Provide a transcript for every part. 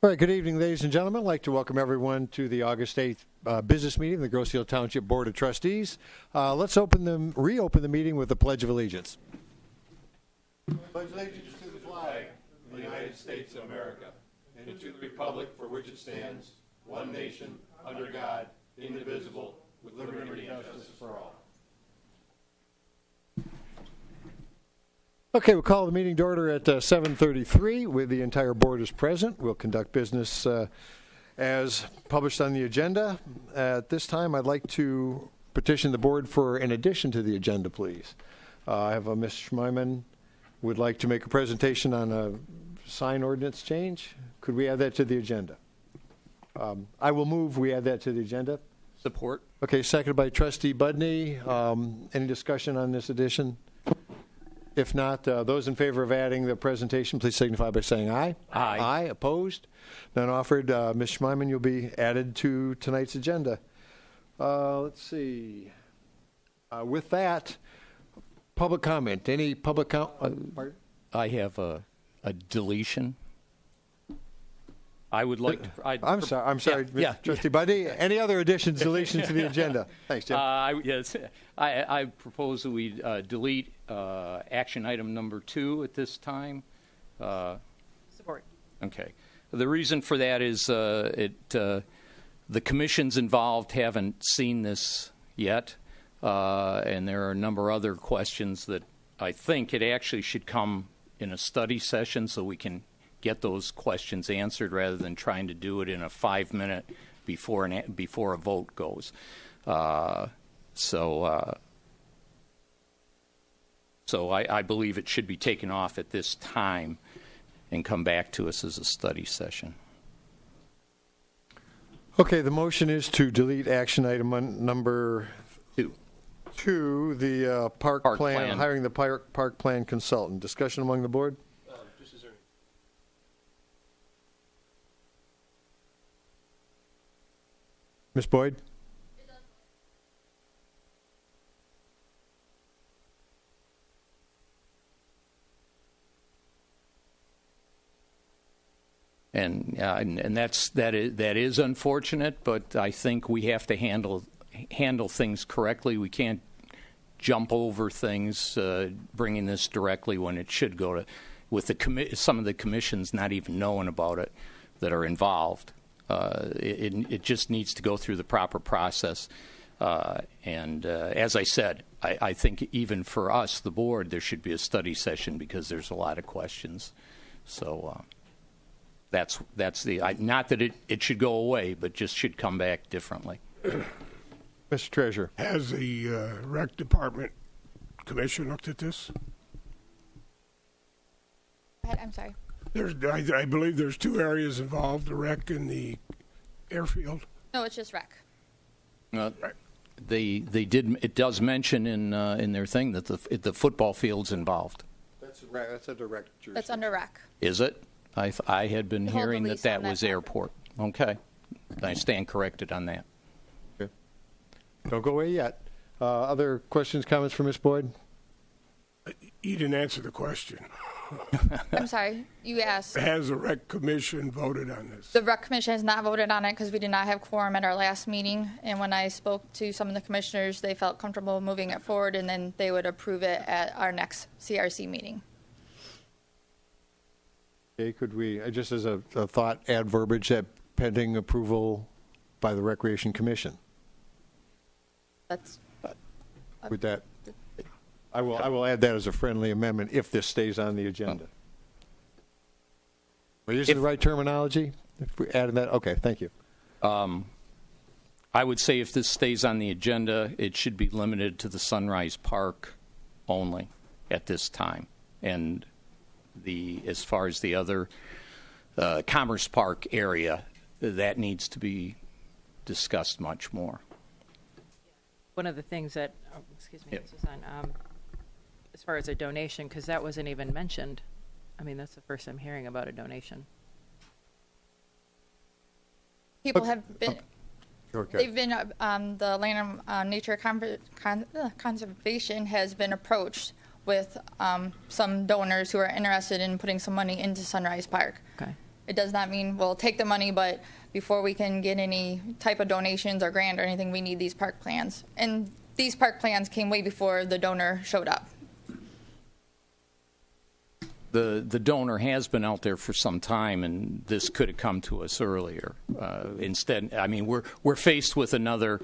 All right, good evening, ladies and gentlemen. I'd like to welcome everyone to the August 8th business meeting of the Grosse Ile Township Board of Trustees. Let's reopen the meeting with the Pledge of Allegiance. Pledge allegiance to the flag of the United States of America and to the republic for which it stands, one nation, under God, indivisible, with liberty and justice for all. Okay, we'll call the meeting to order at 7:33 with the entire board is present. We'll conduct business as published on the agenda. At this time, I'd like to petition the board for an addition to the agenda, please. I have Ms. Schmeiman would like to make a presentation on a sign ordinance change. Could we add that to the agenda? I will move we add that to the agenda. Support. Okay, seconded by Trustee Budney. Any discussion on this addition? If not, those in favor of adding the presentation, please signify by saying aye. Aye. Aye. Opposed? None offered. Ms. Schmeiman, you'll be added to tonight's agenda. Let's see. With that, public comment. Any public comment? I have a deletion. I would like to. I'm sorry, Yeah. Trustee Buddy. Any other additions, deletions to the agenda? Thanks, Jim. Yes, I propose that we delete action item number 2 at this time. Support. Okay. The reason for that is the commissions involved haven't seen this yet, and there are a number of other questions that I think it actually should come in a study session so we can get those questions answered rather than trying to do it in a 5-minute before a vote goes. So I believe it should be taken off at this time and come back to us as a study session. Okay, the motion is to delete action item number 2, the park plan, hiring the park plan consultant. Discussion among the board? Ms. Boyd? And that is unfortunate, but I think we have to handle things correctly. We can't jump over things, bringing this directly when it should go to with some of the commissions not even knowing about it that are involved. It just needs to go through the proper process. And as I said, I think even for us, the board, there should be a study session because there's a lot of questions. So that's not that it should go away, but just should come back differently. Mr. Treasurer. Has the Rec Department Commission looked at this? I'm sorry. I believe there's 2 areas involved, the rec and the airfield. No, it's just rec. Right. It does mention in their thing that the football field's involved. That's a direct jurisdiction. That's under rec. Is it? I had been The whole hearing release that on that was property. airport. Okay. I stand corrected on that. Okay. Don't go away yet. Other questions, comments from Ms. Boyd? You didn't answer the question. I'm sorry. You asked. Has the Rec Commission voted on this? The rec commission has not voted on it because we did not have quorum at our last meeting. And when I spoke to some of the commissioners, they felt comfortable moving it forward, and then they would approve it at our next CRC meeting. Okay, could we, just as a thought, add verbiage that pending approval by the Recreation Commission? That's. With that, I will add that as a friendly amendment if this stays on the agenda. Are you using the right terminology? If we added that, okay, thank you. I would say if this stays on the agenda, it should be limited to the Sunrise Park only at this time. And as far as the other Commerce Park area, that needs to be discussed much more. One of the things that, excuse me, Suzanne, as far as a donation, because that wasn't even mentioned. I mean, that's the first I'm hearing about a donation. People have been. Okay. They've been. The Land and Nature Conservation has been approached with some donors who are interested in putting some money into Sunrise Park. Okay. It does not mean we'll take the money, but before we can get any type of donations or grant or anything, we need these park plans. And these park plans came way before the donor showed up. The donor has been out there for some time, and this could have come to us earlier. Instead, I mean, we're faced with another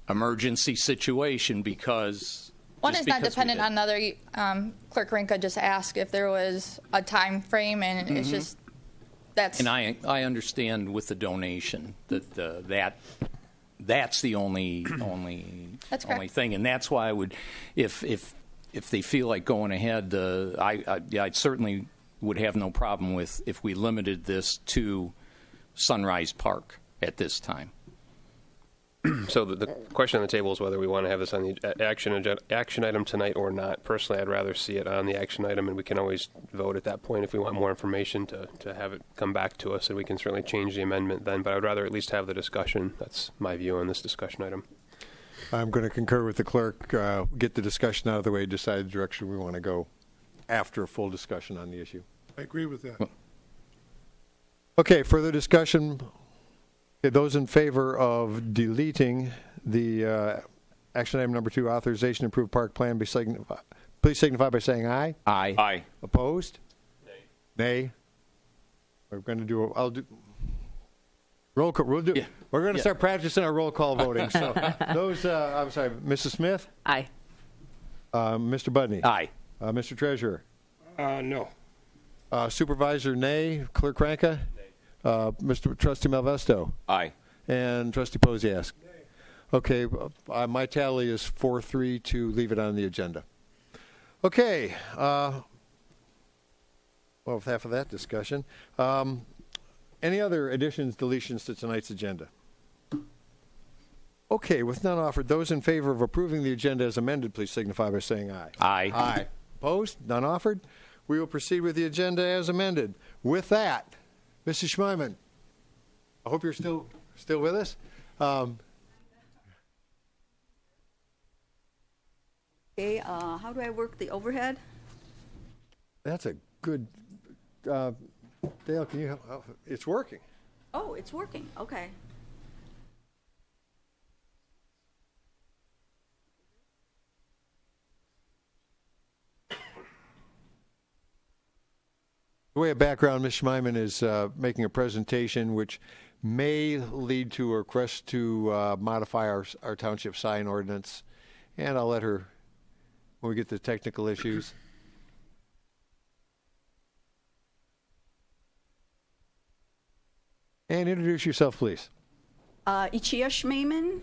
emergency situation because One just is not because we dependent did. on another. Clerk Rinka just asked if there was a time frame, and it's just that's. And I understand with the donation that that's the only That's only correct. thing, and that's why I would, if they feel like going ahead, I certainly would have no problem with if we limited this to Sunrise Park at this time. So the question on the table is whether we want to have this on the action item tonight or not. Personally, I'd rather see it on the action item, and we can always vote at that point if we want more information to have it come back to us, and we can certainly change the amendment then. But I would rather at least have the discussion. That's my view on this discussion item. I'm going to concur with the clerk, get the discussion out of the way, decide the direction we want to go after a full discussion on the issue. I agree with that. Okay, further discussion. Okay, those in favor of deleting the action item number 2, authorization to approve park plan, please signify by saying aye. Aye. Opposed? Nay. We're going to do, I'll do, roll call. We're going to start practicing our roll call voting. So those, I'm sorry, Mrs. Smith? Aye. Mr. Budney? Aye. Mr. Treasurer? No. Supervisor, nay. Clerk Ranka? Mr. Trustee Malvesto? Aye. And Trustee Posiask? Okay, my tally is 4-3 to leave it on the agenda. Okay, well, with half of that discussion, any other additions, deletions to tonight's agenda? Okay, with none offered, those in favor of approving the agenda as amended, please signify by saying aye. Aye. Aye. Opposed? None offered? We will proceed with the agenda as amended. With that, Mrs. Schmeiman, I hope you're still with us. Okay, how do I work the overhead? That's a good, Dale, can you help? Oh, it's working. Oh, it's working, okay. The way of background, Ms. Schmeiman is making a presentation which may lead to a request to modify our township sign ordinance, and I'll let her, when we get to the technical issues. And introduce yourself, please. Ichia Schmeiman.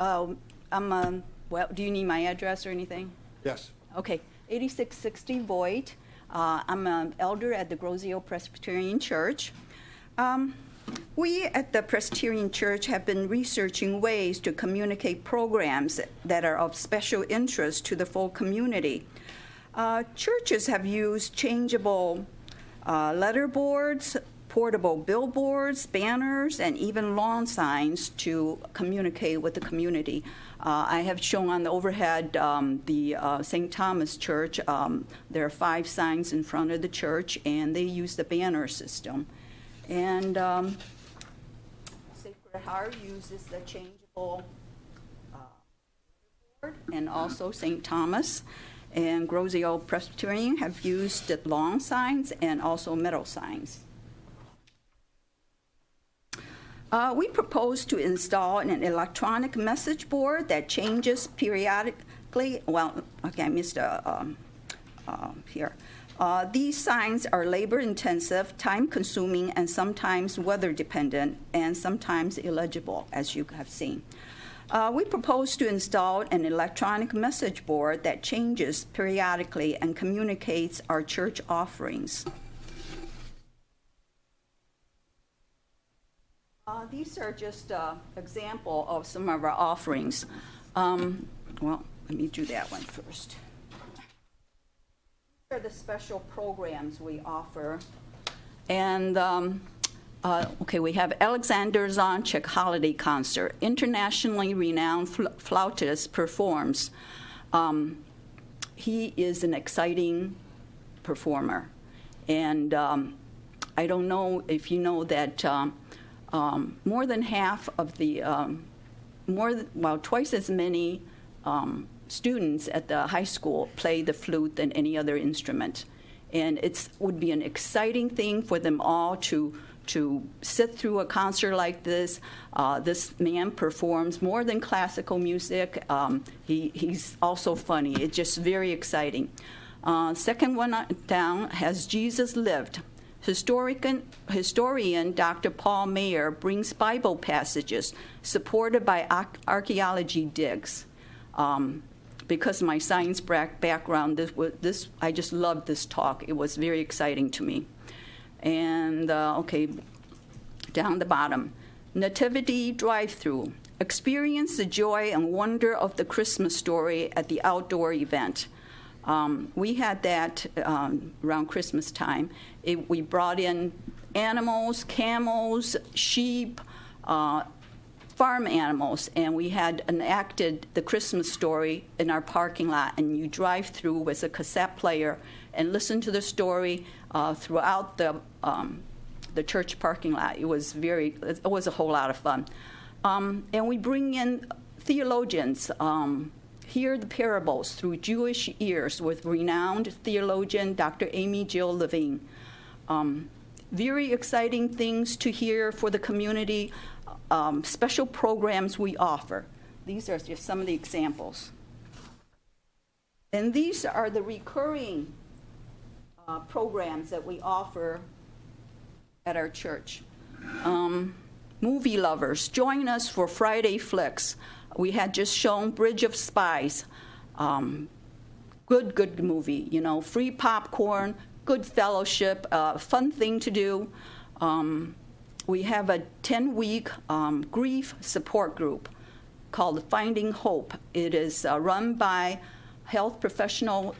Well, do you need my address or anything? Yes. Okay, 8660 Boyd. I'm an elder at the Grozio Presbyterian Church. We at the Presbyterian Church have been researching ways to communicate programs that are of special interest to the full community. Churches have used changeable letterboards, portable billboards, banners, and even lawn signs to communicate with the community. I have shown on the overhead the St. Thomas Church. There are 5 signs in front of the church, and they use the banner system. And Sacred Heart uses the changeable board, and also St. Thomas. And Grozio Presbyterian have used the long signs and also metal signs. We propose to install an electronic message board that changes periodically. Well, okay, I missed here. These signs are labor-intensive, time-consuming, and sometimes weather-dependent, and sometimes illegible, as you have seen. We propose to install an electronic message board that changes periodically and communicates our church offerings. These are just an example of some of our offerings. Well, let me do that one first. These are the special programs we offer. And, okay, we have Alexander Zonchik Holiday Concert. Internationally renowned flautist performs. He is an exciting performer. And I don't know if you know that more than half of the, twice as many students at the high school play the flute than any other instrument. And it would be an exciting thing for them all to sit through a concert like this. This man performs more than classical music. He's also funny. It's just very exciting. Second one down, Has Jesus Lived? Historian Dr. Paul Mayer brings Bible passages supported by archaeology digs. Because of my science background, I just loved this talk. It was very exciting to me. And, down the bottom, Nativity Drive-Through. Experience the joy and wonder of the Christmas story at the outdoor event. We had that around Christmas time. We brought in animals, camels, sheep, farm animals, and we had enacted the Christmas story in our parking lot. And you drive through with a cassette player and listen to the story throughout the church parking lot. It was a whole lot of fun. And we bring in theologians. Hear the parables through Jewish ears with renowned theologian Dr. Amy Jill Levine. Very exciting things to hear for the community. Special programs we offer. These are just some of the examples. And these are the recurring programs that we offer at our church. Movie lovers, join us for Friday Flicks. We had just shown Bridge of Spies. Good movie, free popcorn, good fellowship, fun thing to do. We have a 10-week grief support group called Finding Hope. It is run by health professional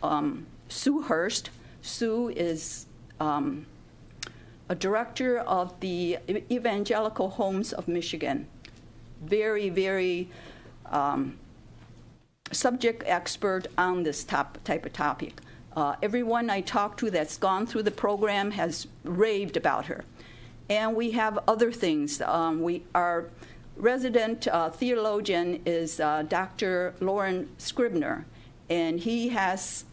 Sue Hurst. Sue is a director of the Evangelical Homes of Michigan. Very, very subject expert on this type of topic. Everyone I talked to that's gone through the program has raved about her. And we have other things. Our resident theologian is Dr. Lauren Scribner, and he has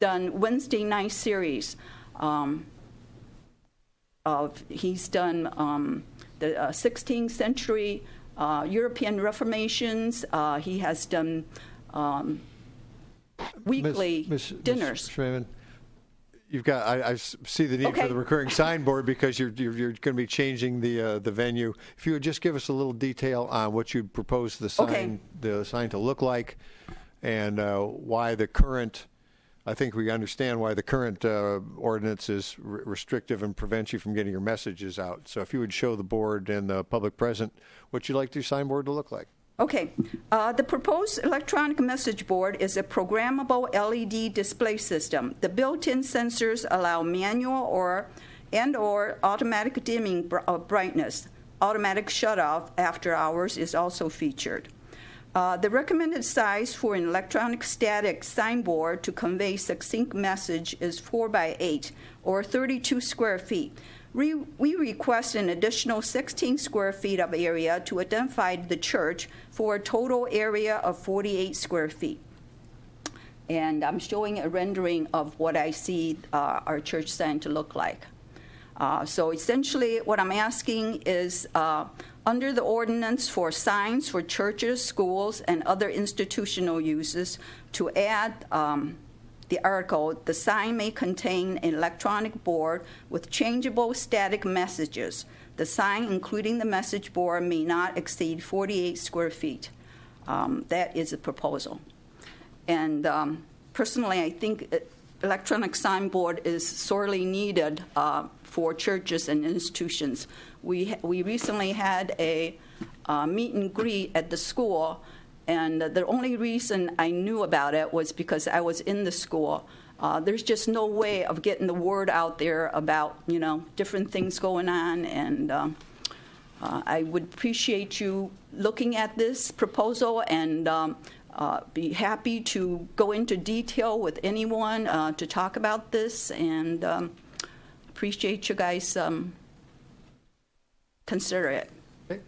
done Wednesday night series. He's done the 16th century European Reformations. He has done weekly dinners. Ms. Schraman, you've got. I see the need for the recurring signboard because you're going to be changing the venue. If you would just give us a little detail on what you'd propose the sign to look like, and why the current. I think we understand why the current ordinance is restrictive and prevents you from getting your messages out. So if you would show the board and the public present what you'd like your signboard to look like. Okay. The proposed electronic message board is a programmable LED display system. The built-in sensors allow manual or automatic dimming of brightness. Automatic shut-off after hours is also featured. The recommended size for an electronic static signboard to convey succinct message is 4x8, or 32 square feet. We request an additional 16 square feet of area to identify the church for a total area of 48 square feet. And I'm showing a rendering of what I see our church sign to look like. So essentially what I'm asking is under the ordinance for signs for churches, schools, and other institutional uses to add the article, the sign may contain an electronic board with changeable static messages. The sign, including the message board, may not exceed 48 square feet. That is a proposal. And personally, I think electronic signboard is sorely needed for churches and institutions. We recently had a meet and greet at the school, and the only reason I knew about it was because I was in the school. There's just no way of getting the word out there about, different things going on, and I would appreciate you looking at this proposal and be happy to go into detail with anyone to talk about this, and appreciate you guys consider it. Okay.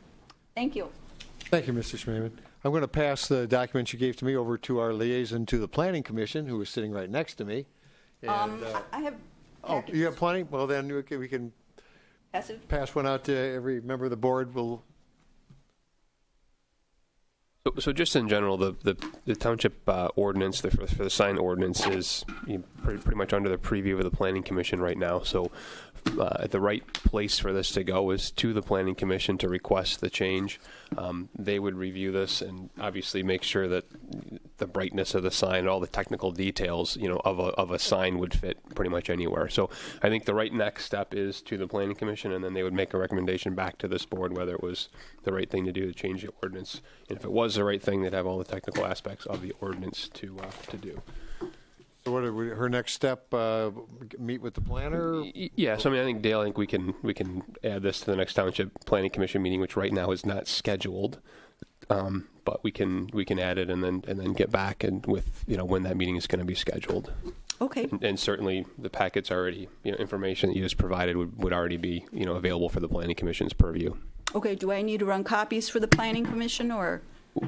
Thank you. Thank you, Mr. Schmeman. I'm going to pass the documents you gave to me over to our liaison to the Planning Commission, who is sitting right next to me. And, I have. oh, you have plenty? Well, then we can Pass it. pass one out to every member of the board. We'll So just in general, the township ordinance for the sign ordinance is pretty much under the preview of the Planning Commission right now. So the right place for this to go is to the Planning Commission to request the change. They would review this and obviously make sure that the brightness of the sign, all the technical details, of a sign would fit pretty much anywhere. So I think the right next step is to the Planning Commission, and then they would make a recommendation back to this board whether it was the right thing to do to change the ordinance. And if it was the right thing, they'd have all the technical aspects of the ordinance to do. So what are her next step? Meet with the planner? Yes, I think Dale, we can add this to the next Township Planning Commission meeting, which right now is not scheduled, but we can add it and then get back and with when that meeting is going to be scheduled. Okay. And certainly the packets already information that you just provided would already be available for the Planning Commission's purview. Okay. Do I need to run copies for the Planning Commission or?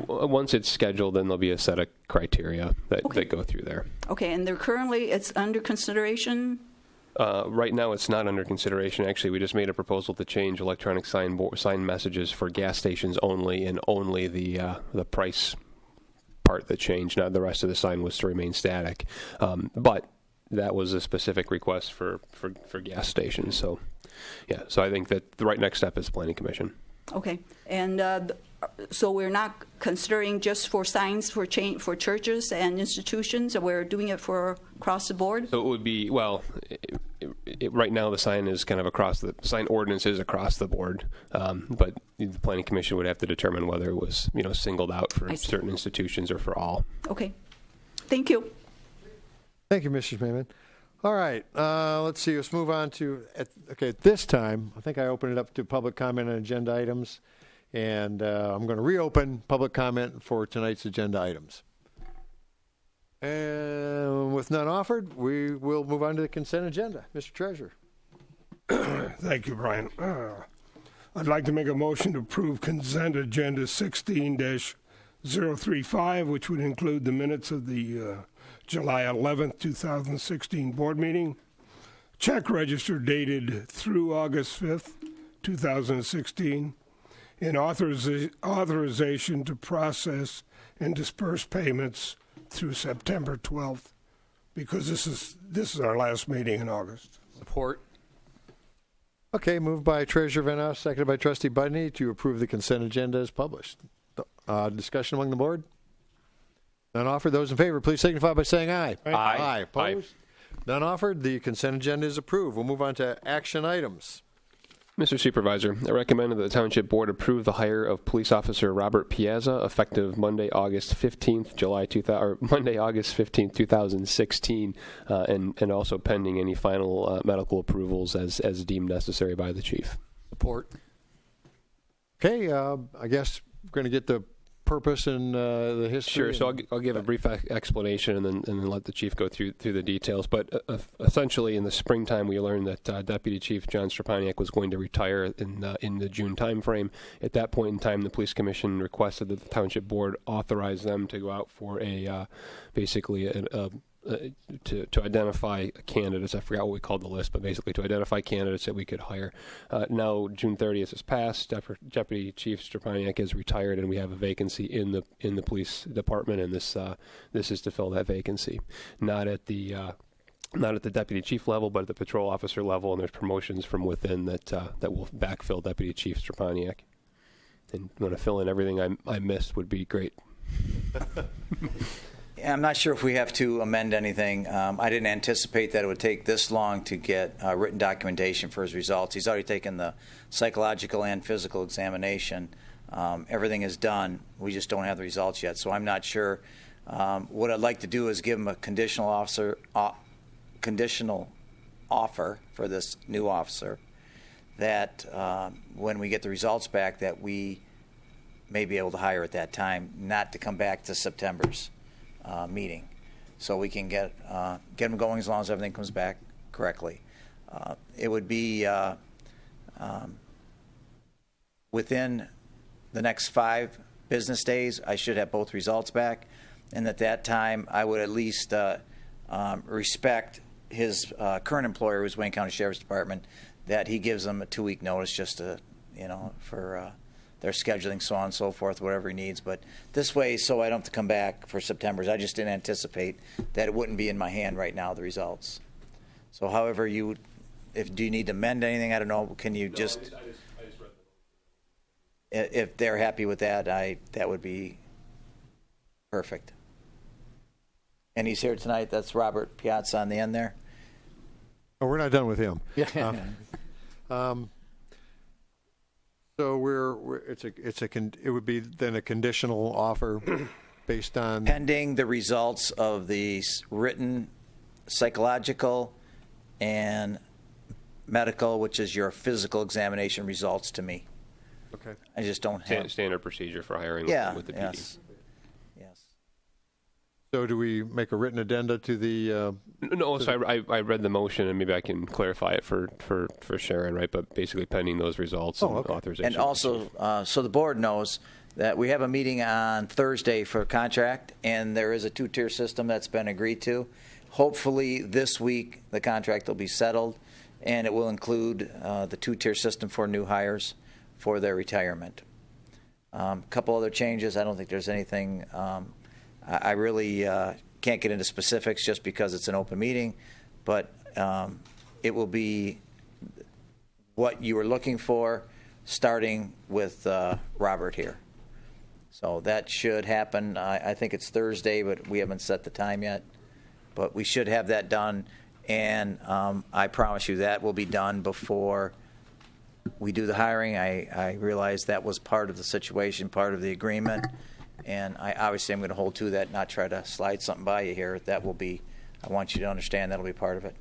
Once it's scheduled, then there'll be a set of criteria that go through there. Okay, and it's under consideration? Right now, it's not under consideration. Actually, we just made a proposal to change electronic sign messages for gas stations only, and only the price part that changed. Now, the rest of the sign was to remain static. But that was a specific request for gas stations. So, yeah. So I think that the right next step is the Planning Commission. Okay, and so we're not considering just for signs for churches and institutions, or we're doing it for across the board? So it would be, right now the sign is kind of sign ordinance is across the board, but the Planning Commission would have to determine whether it was, singled out for certain institutions or for all. Okay, thank you. Thank you, Mr. Schmeman. All right, let's see. Let's move on to, at this time, I think I opened it up to public comment on agenda items, and I'm going to reopen public comment for tonight's agenda items. And with none offered, we will move on to the consent agenda. Mr. Treasurer. Thank you, Brian. I'd like to make a motion to approve consent agenda 16-035, which would include the minutes of the July 11th, 2016 board meeting, check register dated through August 5th, 2016, and authorization to process and disperse payments through September 12th, because this is our last meeting in August. Support. Okay, moved by Treasurer Van Oss, seconded by Trustee Budney to approve the consent agenda as published. Discussion among the board? None offered. Those in favor, please signify by saying aye. Aye. Aye. Opposed? None offered. The consent agenda is approved. We'll move on to action items. Mr. Supervisor, I recommend that the Township Board approve the hire of Police Officer Robert Piazza effective Monday, August 15th, 2016, and also pending any final medical approvals as deemed necessary by the Chief. Support. Okay, I guess we're going to get the purpose and the history. Sure. So I'll give a brief explanation and then let the chief go through the details. But essentially, in the springtime, we learned that Deputy Chief John Strapaniak was going to retire in the June timeframe. At that point in time, the Police Commission requested that the Township Board authorize them to go out for to identify candidates. I forgot what we called the list, but basically to identify candidates that we could hire. Now June 30th has passed. Deputy Chief Strapaniak is retired, and we have a vacancy in the police department, and this is to fill that vacancy. Not at the deputy chief level, but at the patrol officer level, and there's promotions from within that will backfill Deputy Chief Strapaniak. And want to fill in everything I missed would be great. I'm not sure if we have to amend anything. I didn't anticipate that it would take this long to get written documentation for his results. He's already taken the psychological and physical examination. Everything is done. We just don't have the results yet, so I'm not sure. What I'd like to do is give him a conditional offer for this new officer, that when we get the results back, that we may be able to hire at that time, not to come back to September's meeting, so we can get him going as long as everything comes back correctly. It would be within the next 5 business days, I should have both results back. And at that time, I would at least respect his current employer, who's Wayne County Sheriff's Department, that he gives them a 2-week notice just to, for their scheduling, so on and so forth, whatever he needs. But this way, so I don't have to come back for September's. I just didn't anticipate that it wouldn't be in my hand right now, the results. So however do you need to amend anything? I don't know. Can you just... I just read the... If they're happy with that, that would be perfect. And he's here tonight. That's Robert Piazza on the end there. Oh, we're not done with him. Yeah. So it would be then a conditional offer based on Pending the results of the written psychological and medical, which is your physical examination results to me. Okay. I just don't have... Standard procedure for hiring with the PD. Yes. So do we make a written addenda to the? No, so I read the motion, and maybe I can clarify it for Sharon, right? But basically pending those results and authorization. And also, so the board knows that we have a meeting on Thursday for contract, and there is a 2-tier system that's been agreed to. Hopefully this week the contract will be settled, and it will include the 2-tier system for new hires for their retirement. A couple other changes. I don't think there's anything... I really can't get into specifics just because it's an open meeting, but it will be what you were looking for, starting with Robert here. So that should happen. I think it's Thursday, but we haven't set the time yet. But we should have that done, and I promise you that will be done before we do the hiring. I realize that was part of the situation, part of the agreement. And obviously I'm going to hold to that, not try to slide something by you here. That will be, I want you to understand that'll be part of it.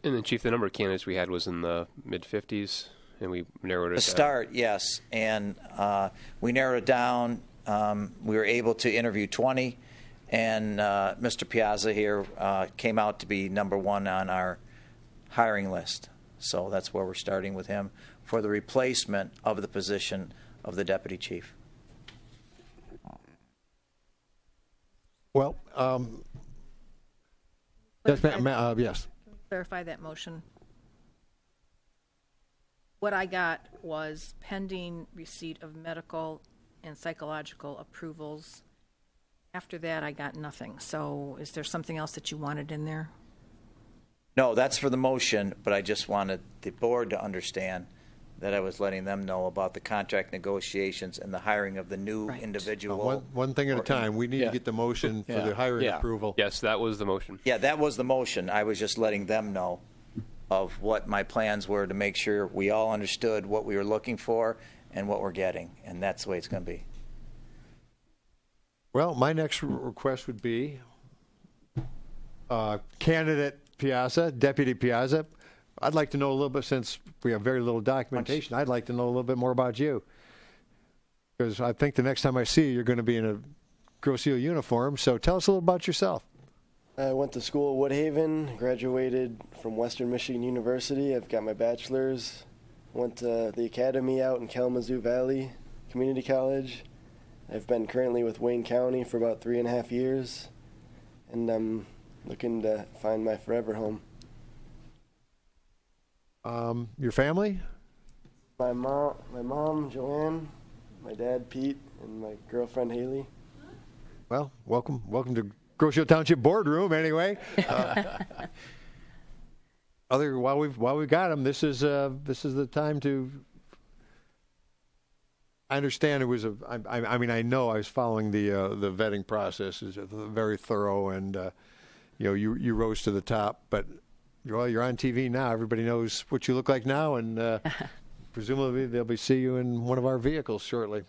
And then, Chief, the number of candidates we had was in the mid-50s, and we narrowed it down. To start, yes. And we narrowed it down. We were able to interview 20, and Mr. Piazza here came out to be number 1 on our hiring list. So that's where we're starting with him for the replacement of the position of the deputy chief. Well, yes, ma'am. Yes. Clarify that motion. What I got was pending receipt of medical and psychological approvals. After that, I got nothing. So is there something else that you wanted in there? No, that's for the motion, but I just wanted the board to understand that I was letting them know about the contract negotiations and the hiring of the new individual. One thing at a time. We need to get the motion for the hiring approval. Yes, that was the motion. Yeah, that was the motion. I was just letting them know of what my plans were to make sure we all understood what we were looking for and what we're getting, and that's the way it's going to be. Well, my next request would be candidate Piazza, Deputy Piazza. I'd like to know a little bit, since we have very little documentation, I'd like to know a little bit more about you. Because I think the next time I see you, you're going to be in a Grosse Ile uniform. So tell us a little about yourself. I went to school at Woodhaven, graduated from Western Michigan University. I've got my bachelor's. Went to the academy out in Kalamazoo Valley Community College. I've been currently with Wayne County for about 3.5 years. And I'm looking to find my forever home. Your family? My mom, Joanne, my dad, Pete, and my girlfriend, Haley. Well, welcome to Grosse Ile Township boardroom. Anyway, while we've got them, this is the time to. I understand it was I know I was following the vetting process. Is very thorough, and you rose to the top, but. Well, you're on TV now. Everybody knows what you look like now, and presumably they'll be see you in one of our vehicles shortly.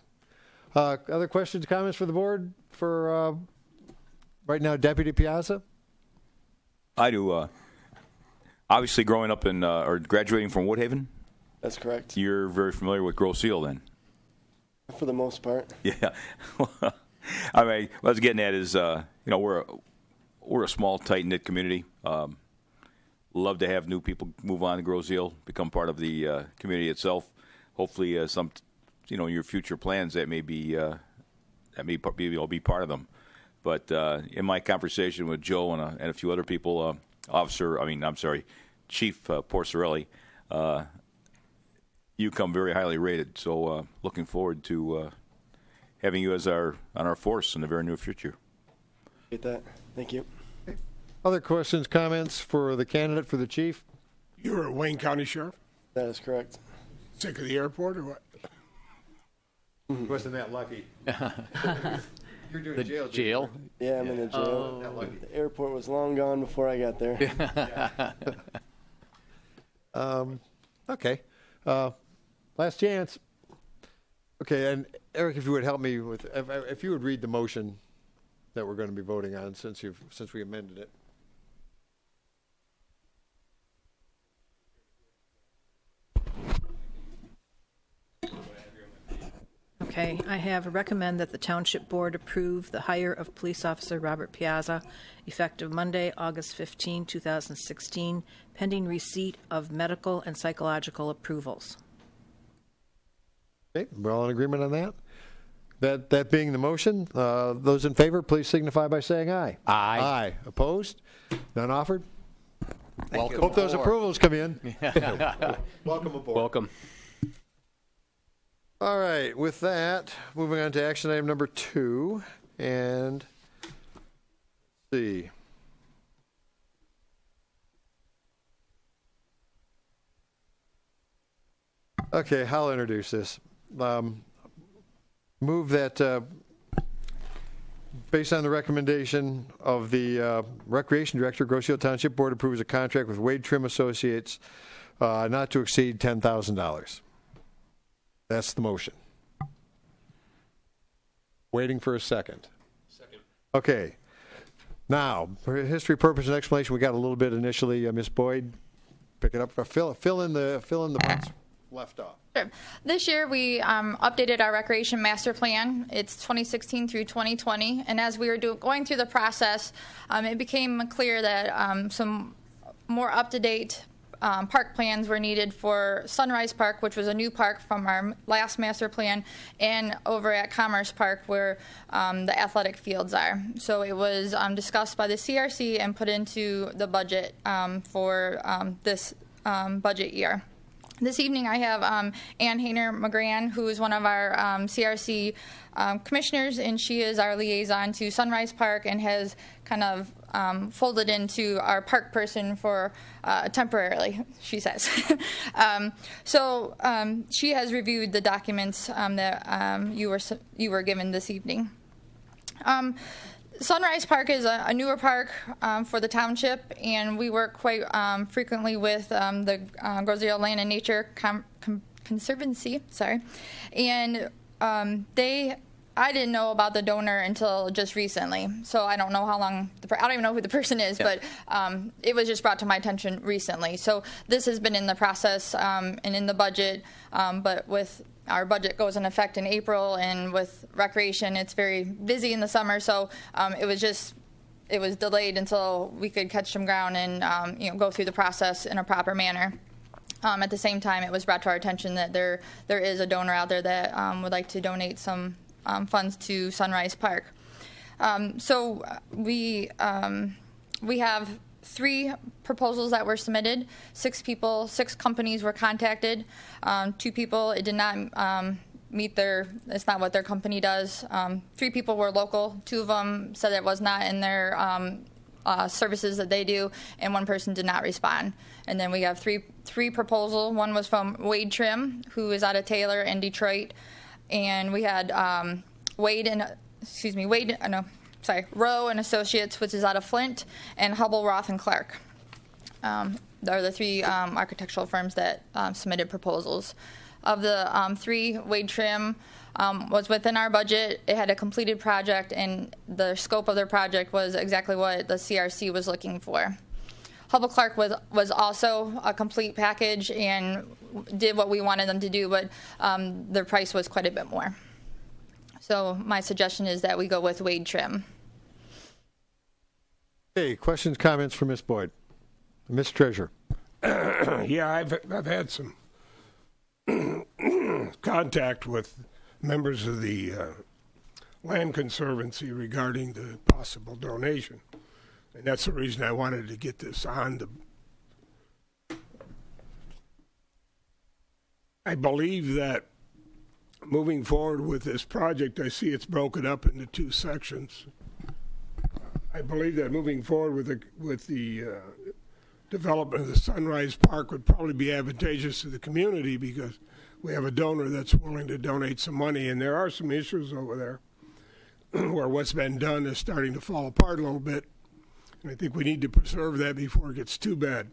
Other questions, comments for the board for right now, Deputy Piazza? I do. Obviously, growing up in or graduating from Woodhaven. That's correct. You're very familiar with Grosse Ile, then. For the most part. Yeah. I mean, what I was getting at is, we're a small, tight knit community. A love to have new people move on to Groseal, become part of the community itself. Hopefully, some, in your future plans that may be be part of them. But in my conversation with Joe and a few other people, Chief Porcerelli, you come very highly rated. So looking forward to having you as on our force in the very near future. Get that. Thank you. Other questions, comments for the candidate for the chief? You're a Wayne County Sheriff? That is correct. Sick of the airport or what? Wasn't that lucky? You're doing The jail. jail? Yeah, I'm in the jail. The airport was long gone before I got there. Okay. Last chance. Okay, and Eric, if you would help me with, if you would read the motion that we're going to be voting on since we amended it. Okay, I have recommend that the Township Board approve the hire of Police Officer Robert Piazza, effective Monday, August 15, 2016, pending receipt of medical and psychological approvals. Okay, we're all in agreement on that? That being the motion, those in favor, please signify by saying aye. Aye. Aye. Opposed? None offered? Welcome Hope those aboard. approvals come in. Welcome aboard. Welcome. All right, with that, moving on to action item number 2, and let's see. Okay, I'll introduce this. Move that, based on the recommendation of the Recreation Director, Groseal Township Board approves a contract with Wade Trim Associates not to exceed $10,000. That's the motion. Waiting for a second. Second. Okay. Now, for history, purpose, and explanation, we got a little bit initially. Ms. Boyd, pick it up. Fill in the parts left off. Sure. This year, we updated our recreation master plan. It's 2016 through 2020, and as we were going through the process, it became clear that some more up-to-date park plans were needed for Sunrise Park, which was a new park from our last master plan, and over at Commerce Park, where the athletic fields are. So it was discussed by the CRC and put into the budget for this budget year. This evening I have Ann Hayner-McGran, who is one of our CRC commissioners, and she is our liaison to Sunrise Park and has kind of folded into our park person for temporarily, she says. So she has reviewed the documents that you were given this evening. Sunrise Park is a newer park for the township, and we work quite frequently with the Groseal Land and Nature Conservancy. Sorry, and I didn't know about the donor until just recently, so I don't know how long. I don't even know who the person is, but it was just brought to my attention recently. So this has been in the process and in the budget, but with our budget goes in effect in April, and with recreation, it's very busy in the summer. So it was delayed until we could catch some ground and go through the process in a proper manner. At the same time, it was brought to our attention that there is a donor out there that would like to donate some funds to Sunrise Park. So we have 3 proposals that were submitted. 6 companies were contacted. 2 people, it did not meet it's not what their company does. 3 people were local. 2 of them said it was not in their services that they do, and 1 person did not respond. And then we have three proposals. One was from Wade Trim, who is out of Taylor and Detroit. And we had Rowe and Associates, which is out of Flint, and Hubble, Roth, and Clark. Are the 3 architectural firms that submitted proposals. Of the 3, Wade Trim was within our budget. It had a completed project, and the scope of their project was exactly what the CRC was looking for. Hubble Clark was also a complete package and did what we wanted them to do, but their price was quite a bit more. So my suggestion is that we go with Wade Trim. Okay, questions, comments for Ms. Boyd? Mr. Treasurer. Yeah, I've had some contact with members of the Land Conservancy regarding the possible donation, and that's the reason I wanted to get this on the. I believe that moving forward with this project, I see it's broken up into two sections. I believe that moving forward with the development of the Sunrise Park would probably be advantageous to the community because we have a donor that's willing to donate some money, and there are some issues over there where what's been done is starting to fall apart a little bit, and I think we need to preserve that before it gets too bad.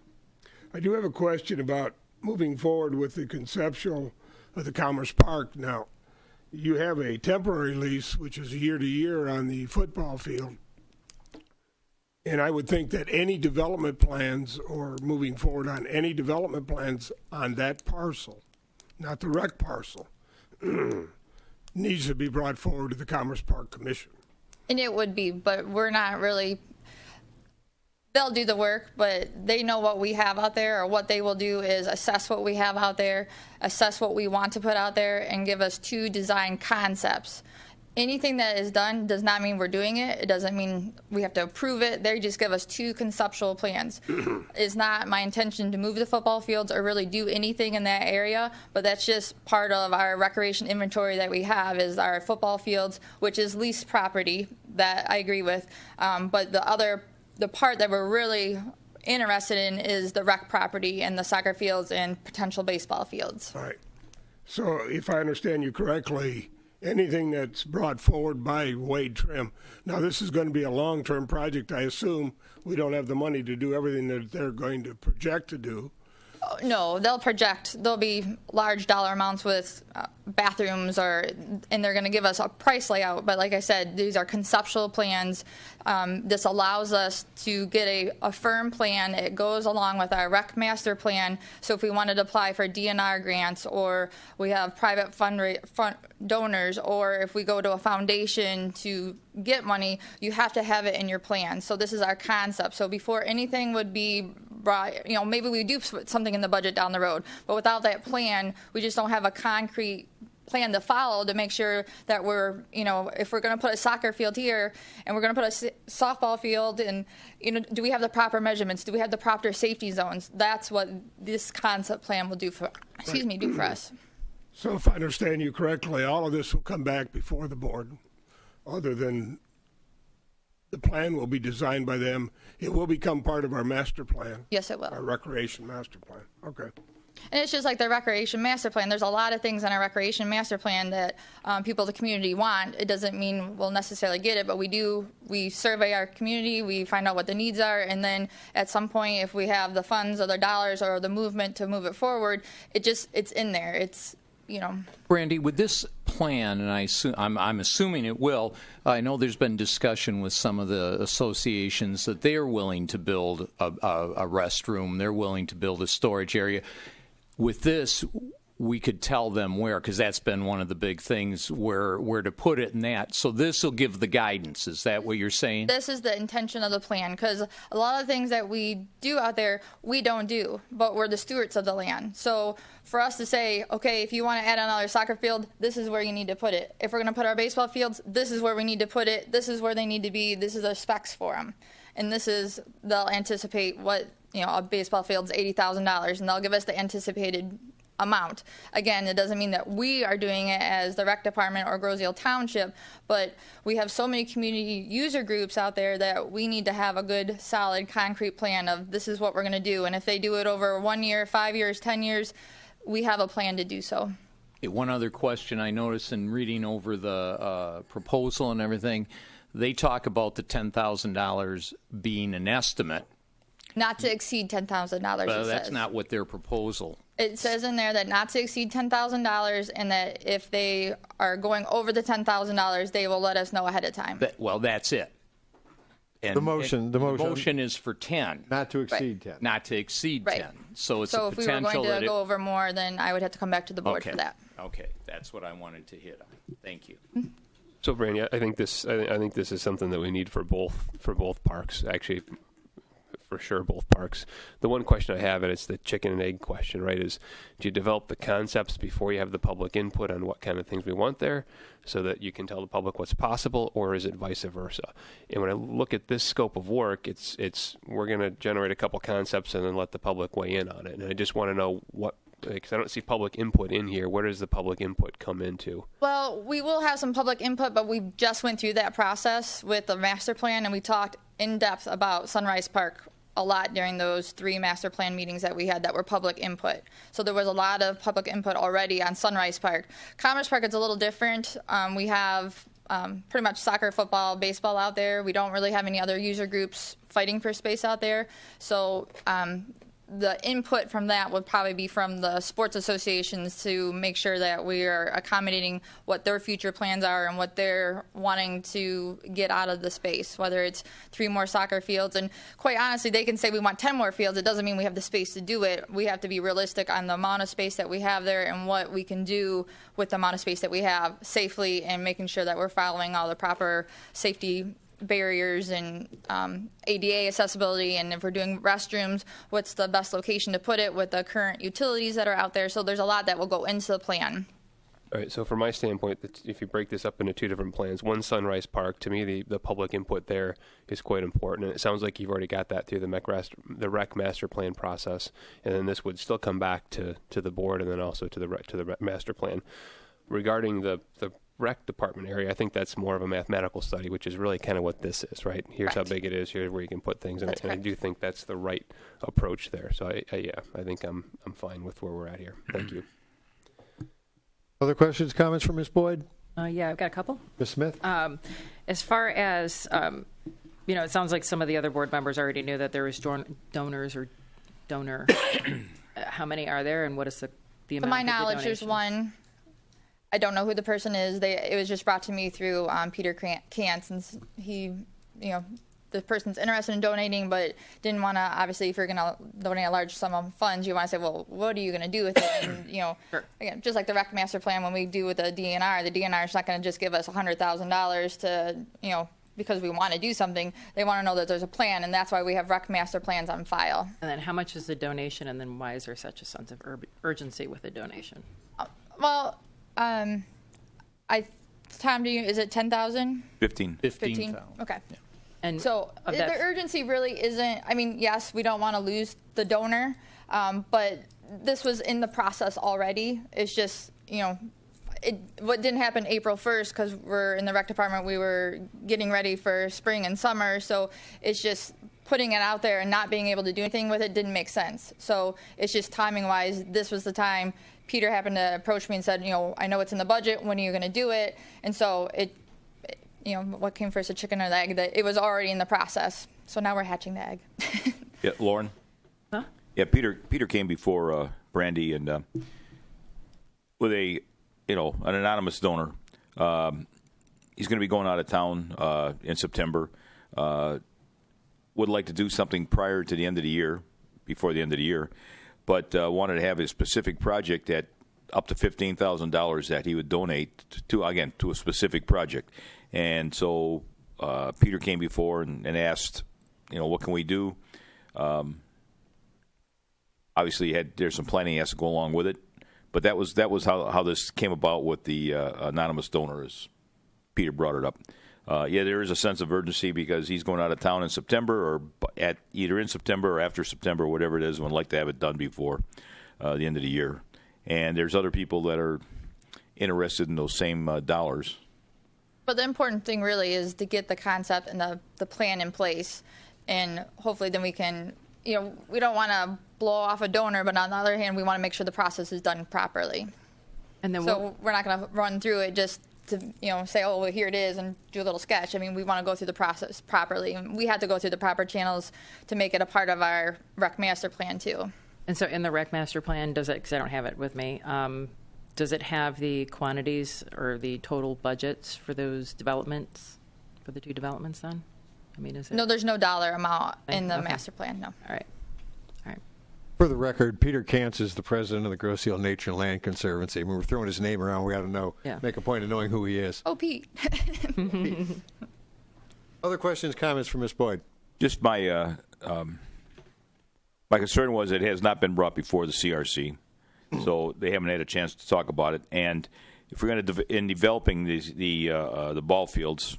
I do have a question about moving forward with the conceptual of the Commerce Park. Now, you have a temporary lease, which is year to year on the football field. And I would think that any development plans or moving forward on any development plans on that parcel, not the rec parcel, needs to be brought forward to the Commerce Park Commission. And it would be, but we're not really, they'll do the work, but they know what we have out there, or what they will do is assess what we have out there, assess what we want to put out there, and give us 2 design concepts. Anything that is done does not mean we're doing it. It doesn't mean we have to approve it. They just give us 2 conceptual plans. It's not my intention to move the football fields or really do anything in that area, but that's just part of our recreation inventory that we have is our football fields, which is leased property, that I agree with. But the part that we're really interested in is the rec property and the soccer fields and potential baseball fields. All right. So if I understand you correctly, anything that's brought forward by Wade Trim. Now, this is going to be a long-term project. I assume we don't have the money to do everything that they're going to project to do. No, they'll project. There'll be large dollar amounts with bathrooms, and they're going to give us a price layout. But like I said, these are conceptual plans. This allows us to get a firm plan. It goes along with our rec master plan. So if we wanted to apply for DNR grants, or we have private fund donors, or if we go to a foundation to get money, you have to have it in your plan. So this is our concept. So before anything would be brought, maybe we do put something in the budget down the road, but without that plan, we just don't have a concrete plan to follow to make sure that we're, if we're going to put a soccer field here and we're going to put a softball field, and, do we have the proper measurements? Do we have the proper safety zones? That's what this concept plan will do for, do for us. So if I understand you correctly, all of this will come back before the board, other than the plan will be designed by them. It will become part of our master plan. Yes, it will. Our recreation master plan. Okay. And it's just like the recreation master plan. There's a lot of things in our recreation master plan that people in the community want. It doesn't mean we'll necessarily get it, but we survey our community, we find out what the needs are, and then at some point, if we have the funds or the dollars or the movement to move it forward, it's in there. It's, Brandy, with this plan, and I'm assuming it will, I know there's been discussion with some of the associations that they are willing to build a restroom, they're willing to build a storage area. With this, we could tell them where, because that's been one of the big things, where to put it in that. So this will give the guidance. Is that what you're saying? This is the intention of the plan, because a lot of things that we do out there, we don't do, but we're the stewards of the land. So for us to say, okay, if you want to add another soccer field, this is where you need to put it. If we're going to put our baseball fields, this is where we need to put it. This is where they need to be. This is the specs for them. And they'll anticipate what, a baseball field's $80,000, and they'll give us the anticipated amount. Again, it doesn't mean that we are doing it as the rec department or Groseal Township, but we have so many community user groups out there that we need to have a good, solid, concrete plan of this is what we're going to do. And if they do it over 1 year, 5 years, 10 years, we have a plan to do so. One other question I noticed in reading over the proposal and everything, they talk about the $10,000 being an estimate. Not to exceed $10,000, Well, that's not what their proposal. It says in there that not to exceed $10,000, and that if they are going over the $10,000, they will let us know ahead of time. That's it. And The motion is for 10. Not to exceed 10. Not to exceed Right. 10. So it's So a if we were potential going to that go over more, then I would have to come back to the board for that. Okay, that's what I wanted to hit on. Thank you. So, Brandy, I think this is something that we need for both parks. Actually, for sure, both parks. The one question I have, and it's the chicken and egg question, right, is do you develop the concepts before you have the public input on what kind of things we want there so that you can tell the public what's possible, or is it vice versa? And when I look at this scope of work, it's we're going to generate a couple concepts and then let the public weigh in on it. And I just want to know what, because I don't see public input in here. Where does the public input come into? Well, we will have some public input, but we just went through that process with the master plan, and we talked in depth about Sunrise Park a lot during those 3 master plan meetings that we had that were public input. So there was a lot of public input already on Sunrise Park. Commerce Park is a little different. We have pretty much soccer, football, baseball out there. We don't really have any other user groups fighting for space out there. So the input from that would probably be from the sports associations to make sure that we are accommodating what their future plans are and what they're wanting to get out of the space, whether it's 3 more soccer fields. And quite honestly, they can say we want 10 more fields. It doesn't mean we have the space to do it. We have to be realistic on the amount of space that we have there and what we can do with the amount of space that we have safely, and making sure that we're following all the proper safety barriers and ADA accessibility, and if we're doing restrooms, what's the best location to put it with the current utilities that are out there. So there's a lot that will go into the plan. All right, so from my standpoint, if you break this up into 2 different plans, one Sunrise Park, to me, the public input there is quite important. And it sounds like you've already got that through the rec master plan process. And then this would still come back to the board and then also to the master plan. Regarding the rec department area, I think that's more of a mathematical study, which is really kind of what this is, right? Here's how big it is, here's where you can put things in it. And I do think that's the right approach there. So I think I'm fine with where we're at here. Thank you. Other questions, comments from Ms. Boyd? Yeah, I've got a couple. Ms. Smith? As far as, it sounds like some of the other board members already knew that there was donors or donor. How many are there, and what is the amount? To my of the knowledge, there's donations? one. I don't know who the person is. It was just brought to me through Peter Kantz, and he, the person's interested in donating, but didn't want to. Obviously, if you're going to donate a large sum of funds, you want to say, well, what are you going to do with it? And Sure. Again, just like the rec master plan, when we do with the DNR is not going to just give us $100,000 to, because we want to do something. They want to know that there's a plan, and that's why we have rec master plans on file. And then how much is the donation, and then why is there such a sense of urgency with the donation? Well, Tom, is it 10,000? 15. 15,000. Okay. Yeah. And So of the that- urgency really isn't, yes, we don't want to lose the donor, but this was in the process already. It's just, what didn't happen April 1st, because we're in the rec department, we were getting ready for spring and summer, so it's just putting it out there and not being able to do anything with it didn't make sense. So it's just timing-wise, this was the time. Peter happened to approach me and said, I know it's in the budget, when are you going to do it? And so what came first, the chicken or the egg? That it was already in the process. So now we're hatching the egg. Yeah, Lauren? Huh? Yeah, Peter came before Brandy and with an anonymous donor. He's going to be going out of town in September. Would like to do something prior to the end of the year, before the end of the year, but wanted to have a specific project at up to $15,000 that he would donate to a specific project. And so Peter came before and asked, what can we do? Obviously, there's some planning has to go along with it, but that was how this came about with the anonymous donors. Peter brought it up. There is a sense of urgency because he's going out of town in September, or either in September or after September, whatever it is. Would like to have it done before the end of the year. And there's other people that are interested in those same dollars. But the important thing really is to get the concept and the plan in place, and hopefully then we can, we don't want to blow off a donor, but on the other hand, we want to make sure the process is done properly. And then so we're not going to run through it just to say, oh, well, here it is, and do a little sketch. We want to go through the process properly, and we had to go through the proper channels to make it a part of our rec master plan too. And so in the rec master plan, does it, because I don't have it with me, does it have the quantities or the total budgets for those developments, for the 2 developments then? Is it? No, there's no dollar amount in the Okay. master plan, no. All right. For the record, Peter Kantz is the president of the Grosse Ile Nature and Land Conservancy. When we're throwing his name around, we got to make a point of knowing who he is. Oh, Pete. Other questions, comments from Ms. Boyd? Just my My concern was it has not been brought before the CRC, so they haven't had a chance to talk about it. And if we're going to in developing the ball fields,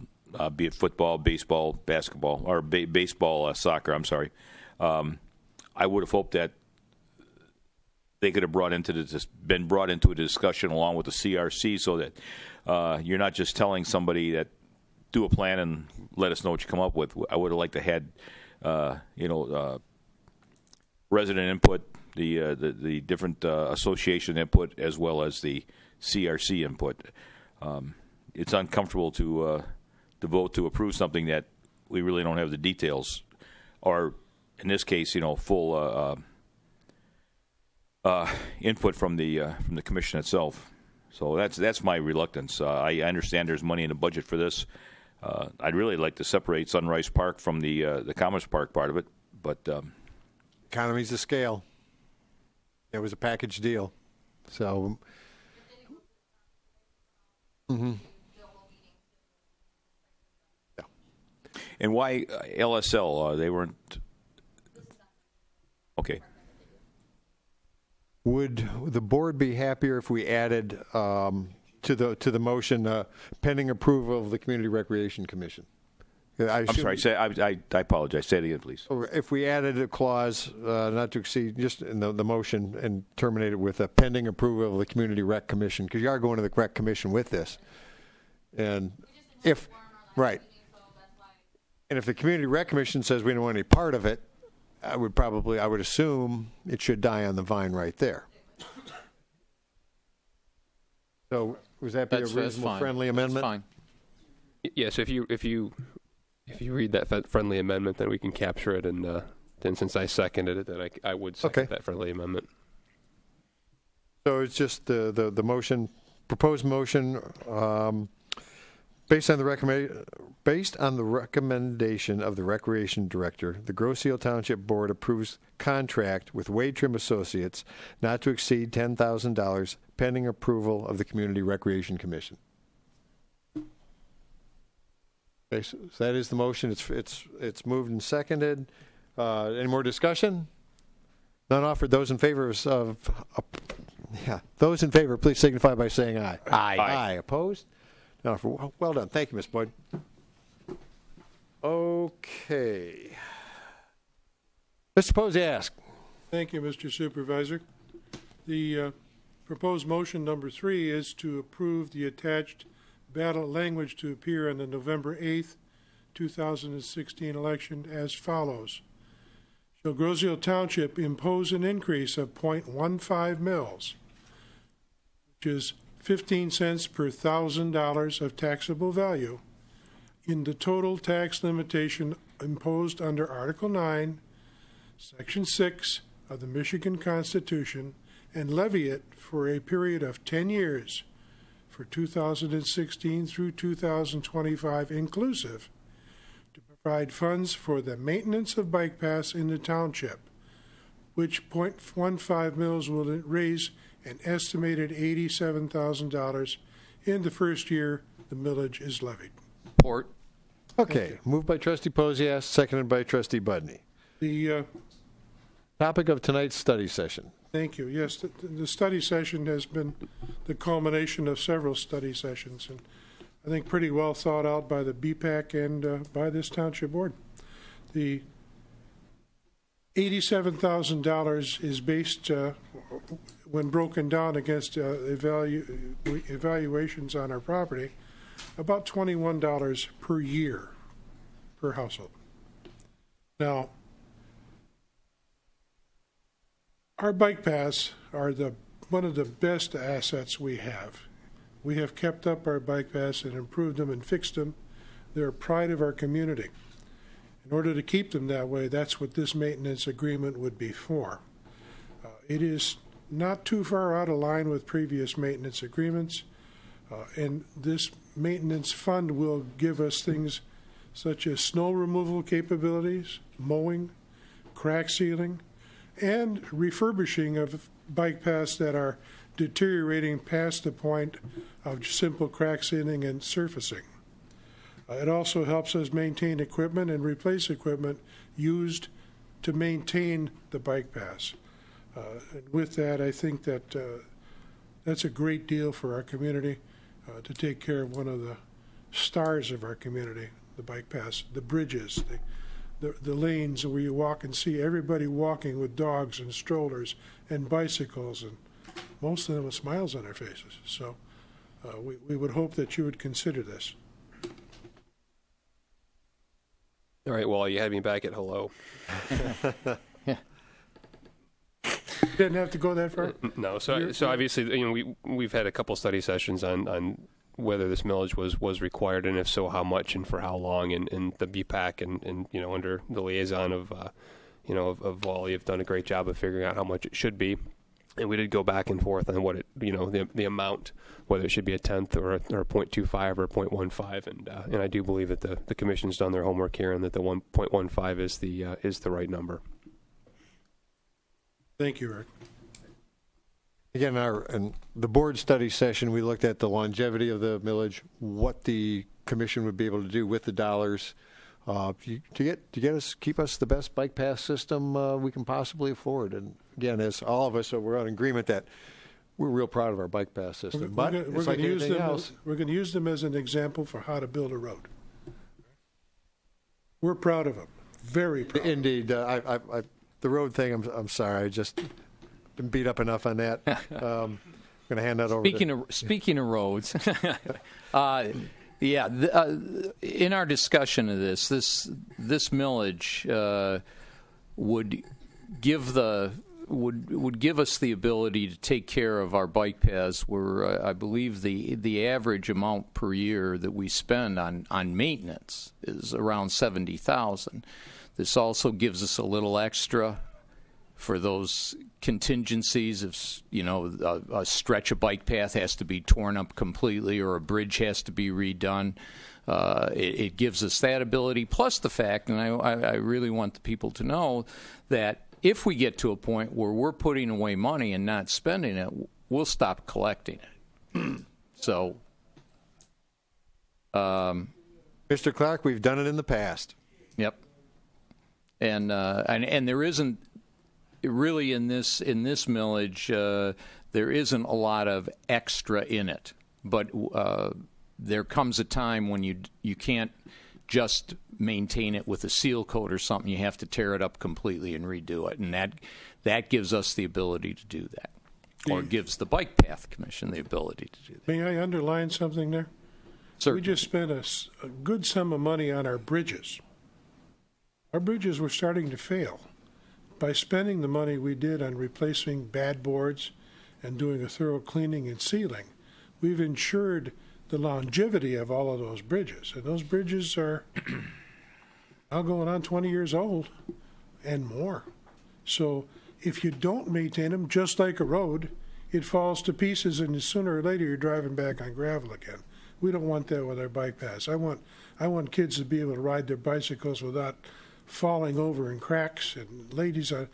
be it football, baseball, basketball, or baseball, soccer, I'm sorry, I would have hoped that they could have been brought into a discussion along with the CRC, so that you're not just telling somebody that do a plan and let us know what you come up with. I would have liked to had resident input, the different association input, as well as the CRC input. It's uncomfortable to vote to approve something that we really don't have the details, or in this case, full input from the commission itself. So that's my reluctance. I understand there's money in the budget for this. I'd really like to separate Sunrise Park from the Commerce Park part of it, but Economies of scale. It was a package deal. So. Mm-hmm. Yeah. And why LSL? They weren't. Okay. Would the board be happier if we added to the motion pending approval of the Community Recreation Commission? I'm sorry. I apologize. Say it again, please. If we added a clause not to exceed, just in the motion, and terminate it with a pending approval of the Community Rec Commission, because you are going to the Rec Commission with this, and if right, and if the Community Rec Commission says we don't want any part of it, I would assume it should die on the vine right there. So was that be a reasonable, friendly amendment? That's fine. Yes, if you read that friendly amendment, then we can capture it, and then since I seconded it, then I would second that friendly amendment. So it's just the motion, proposed motion, based on the recommendation of the Recreation Director, the Grosse Ile Township Board approves contract with Wade Trim Associates not to exceed $10,000 pending approval of the Community Recreation Commission. Okay, so that is the motion. It's moved and seconded. Any more discussion? None offered. Those in favor those in favor, please signify by saying aye. Aye. Aye. Opposed? None offered. Well done. Thank you, Ms. Boyd. Okay. Mr. Posiask. Thank you, Mr. Supervisor. The proposed motion number 3 is to approve the attached ballot language to appear on the November 8th, 2016 election as follows. Shall Grosse Ile Township impose an increase of 0.15 mils, which is 15 cents per $1,000 of taxable value, in the total tax limitation imposed under Article 9, Section 6 of the Michigan Constitution, and levy it for a period of 10 years for 2016 through 2025 inclusive, to provide funds for the maintenance of bike paths in the township, which 0.15 mils will raise an estimated $87,000 in the first year the millage is levied. Support. Okay. Moved by Trustee Posiask, seconded by Trustee Budney. The topic of tonight's study session. Thank you. Yes, the study session has been the culmination of several study sessions, and I think pretty well thought out by the BPAC and by this township board. The $87,000 is based, when broken down against evaluations on our property, about $21 per year per household. Now, our bike paths are one of the best assets we have. We have kept up our bike paths and improved them and fixed them. They're a pride of our community. In order to keep them that way, that's what this maintenance agreement would be for. It is not too far out of line with previous maintenance agreements, and this maintenance fund will give us things such as snow removal capabilities, mowing, crack sealing, and refurbishing of bike paths that are deteriorating past the point of simple crack sealing and surfacing. It also helps us maintain equipment and replace equipment used to maintain the bike paths. And with that, I think that that's a great deal for our community to take care of one of the stars of our community, the bike paths, the bridges, the lanes where you walk and see everybody walking with dogs and strollers and bicycles, and most of them with smiles on their faces. So we would hope that you would consider this. All right, well, you had me back at hello. Didn't have to go that far? No, so obviously, we've had a couple study sessions on whether this millage was required, and if so, how much and for how long, and the BPAC and under the liaison of Wally have done a great job of figuring out how much it should be. And we did go back and forth on what it, the amount, whether it should be a tenth or a 0.25 or 0.15, and I do believe that the commission's done their homework here, and that the 1.15 is the right number. Thank you, Rick. Again, in the board study session, we looked at the longevity of the millage, what the commission would be able to do with the dollars to keep us the best bike path system we can possibly afford. And again, as all of us, we're in agreement that we're real proud of our bike path system. But we're going to use them as an example for how to build a road. We're proud of them, very proud. Indeed, the road thing. I'm sorry, I just been beat up enough on that. I'm going to hand that over. Speaking of roads, in our discussion of this millage would give us the ability to take care of our bike paths, where I believe the average amount per year that we spend on maintenance is around $70,000. This also gives us a little extra for those contingencies. If a stretch of bike path has to be torn up completely, or a bridge has to be redone, it gives us that ability. Plus the fact, and I really want the people to know, that if we get to a point where we're putting away money and not spending it, we'll stop collecting it. So, Mr. Clark, we've done it in the past. Yep. And there isn't really in this millage, there isn't a lot of extra in it, but there comes a time when you can't just maintain it with a seal coat or something. You have to tear it up completely and redo it, and that gives us the ability to do that, or gives the Bike Path Commission the ability to do that. May I underline something there? Certainly. We just spent a good sum of money on our bridges. Our bridges were starting to fail. By spending the money we did on replacing bad boards and doing a thorough cleaning and sealing, we've ensured the longevity of all of those bridges. And those bridges are now going on 20 years old and more. So if you don't maintain them, just like a road, it falls to pieces, and sooner or later you're driving back on gravel again. We don't want that with our bike paths. I want kids to be able to ride their bicycles without falling over in cracks, and ladies and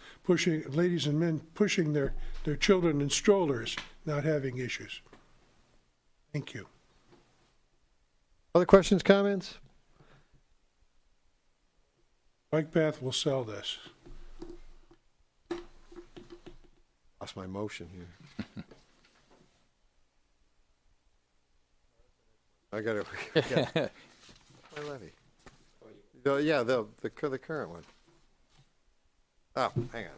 men pushing their children in strollers, not having issues. Thank you. Other questions, comments? Bike Path will sell this. Lost my motion here. I got it. My levy. The current one. Oh, hang on.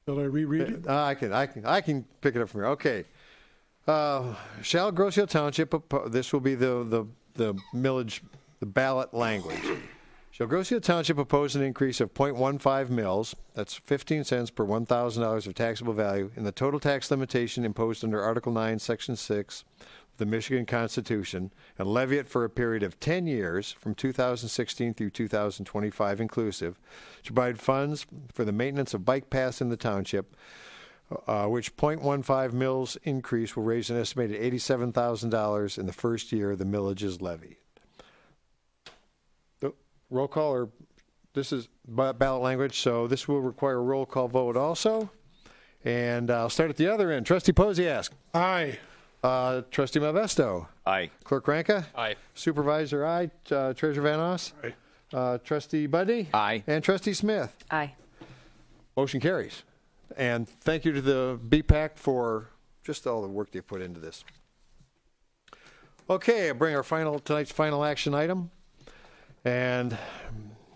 Shall I reread it? I can pick it up from here. Okay. Shall Groseal Township, this will be the millage, the ballot language. Shall Groseal Township oppose an increase of 0.15 mils, that's 15 cents per $1,000 of taxable value, in the total tax limitation imposed under Article 9, Section 6 of the Michigan Constitution, and levy it for a period of 10 years from 2016 through 2025 inclusive, to provide funds for the maintenance of bike paths in the township, which 0.15 mils increase will raise an estimated $87,000 in the first year the millage is levied. Roll call, or this is ballot language, so this will require a roll call vote also. And I'll start at the other end. Trustee Posiask. Aye. Trustee Modesto. Aye. Clerk Ranka. Aye. Supervisor, aye. Treasurer Van Oss. Aye. Trustee Buddy? Aye. And Trustee Smith? Aye. Motion carries. And thank you to the BPAC for just all the work they've put into this. Okay, I bring our tonight's final action item. And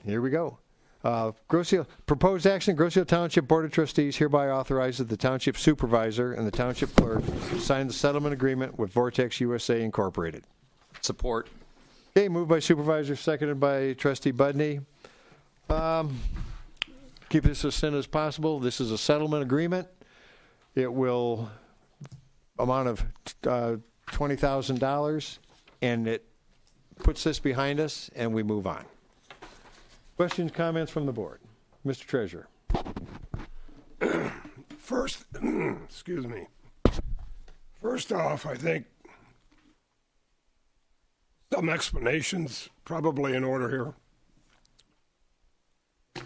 here we go. Proposed action, Grosse Ile Township Board of Trustees hereby authorizes the Township Supervisor and the Township Clerk to sign the settlement agreement with Vortex USA Incorporated. Support. Okay, moved by Supervisor, seconded by Trustee Budney. Keep this as simple as possible. This is a settlement agreement. It will amount of $20,000, and it puts this behind us, and we move on. Questions, comments from the board? Mr. Treasurer. First, excuse me. First off, I think some explanations probably in order here.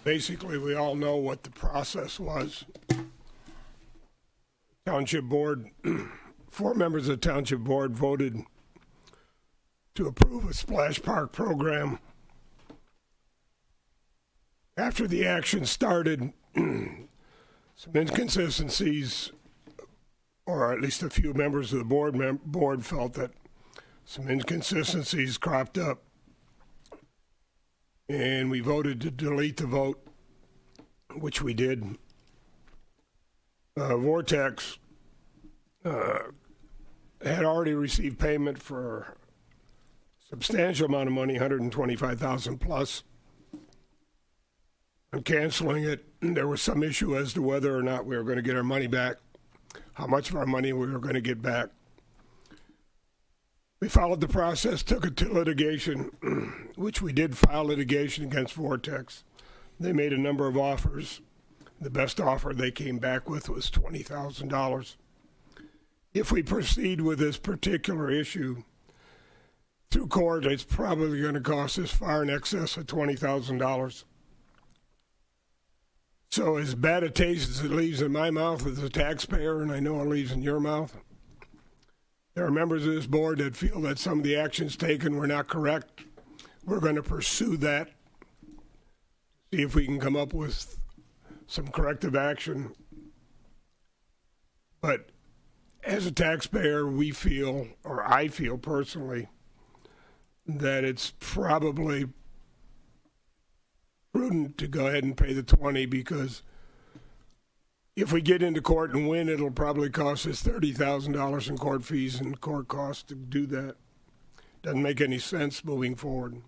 Basically, we all know what the process was. Township Board, 4 members of the Township Board voted to approve a splash park program. After the action started, some inconsistencies, or at least a few members of the board felt that some inconsistencies cropped up, and we voted to delete the vote, which we did. Vortex had already received payment for a substantial amount of money, $125,000 plus. On canceling it, there was some issue as to whether or not we were going to get our money back, how much of our money we were going to get back. We followed the process, took it to litigation, which we did file litigation against Vortex. They made a number of offers. The best offer they came back with was $20,000. If we proceed with this particular issue through court, it's probably going to cost us far in excess of $20,000. So as bad a taste as it leaves in my mouth as a taxpayer, and I know it leaves in your mouth, there are members of this board that feel that some of the actions taken were not correct. We're going to pursue that, see if we can come up with some corrective action. But as a taxpayer, we feel, or I feel personally, that it's probably prudent to go ahead and pay the 20, because if we get into court and win, it'll probably cost us $30,000 in court fees and court costs to do that. Doesn't make any sense moving forward.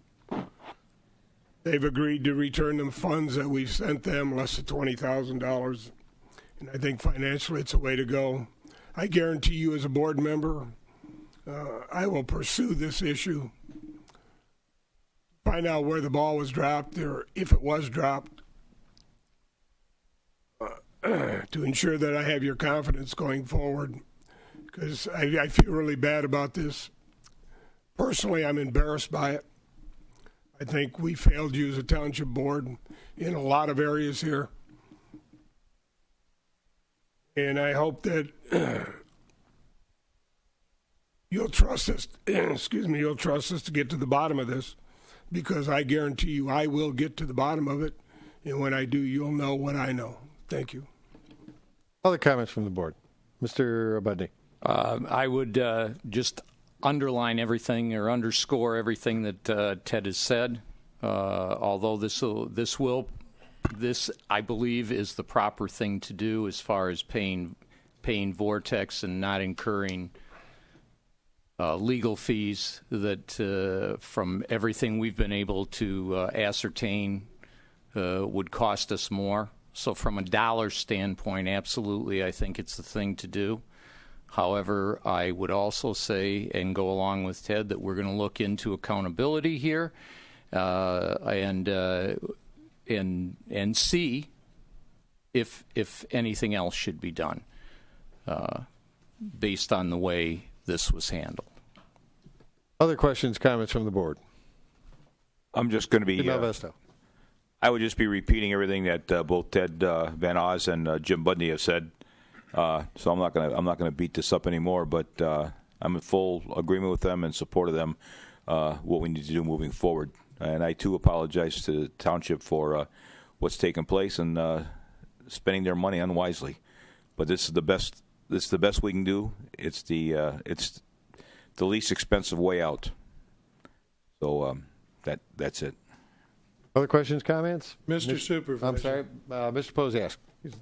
They've agreed to return them funds that we've sent them, less than $20,000, and I think financially it's a way to go. I guarantee you, as a board member, I will pursue this issue, find out where the ball was dropped, or if it was dropped, to ensure that I have your confidence going forward, because I feel really bad about this. Personally, I'm embarrassed by it. I think we failed you as a township board in a lot of areas here. And I hope that you'll trust us, you'll trust us to get to the bottom of this, because I guarantee you I will get to the bottom of it. And when I do, you'll know what I know. Thank you. Other comments from the board? Mr. Budney. I would just underline everything or underscore everything that Ted has said. Although this I believe is the proper thing to do as far as paying Vortex and not incurring legal fees that from everything we've been able to ascertain would cost us more. So from a dollar standpoint, absolutely, I think it's the thing to do. However, I would also say, and go along with Ted, that we're going to look into accountability here and see if anything else should be done based on the way this was handled. Other questions, comments from the board? I'm just going to be. I would just be repeating everything that both Ted Van Oz and Jim Budney have said. So I'm not going to beat this up anymore. But I'm in full agreement with them and support of them. What we need to do moving forward. And I, too, apologize to the township for what's taken place and spending their money unwisely. But this is the best. This is the best we can do. It's the least expensive way out. So that's it. Other questions, comments? Mr. Supervisor. I'm sorry, Mr. Posiask.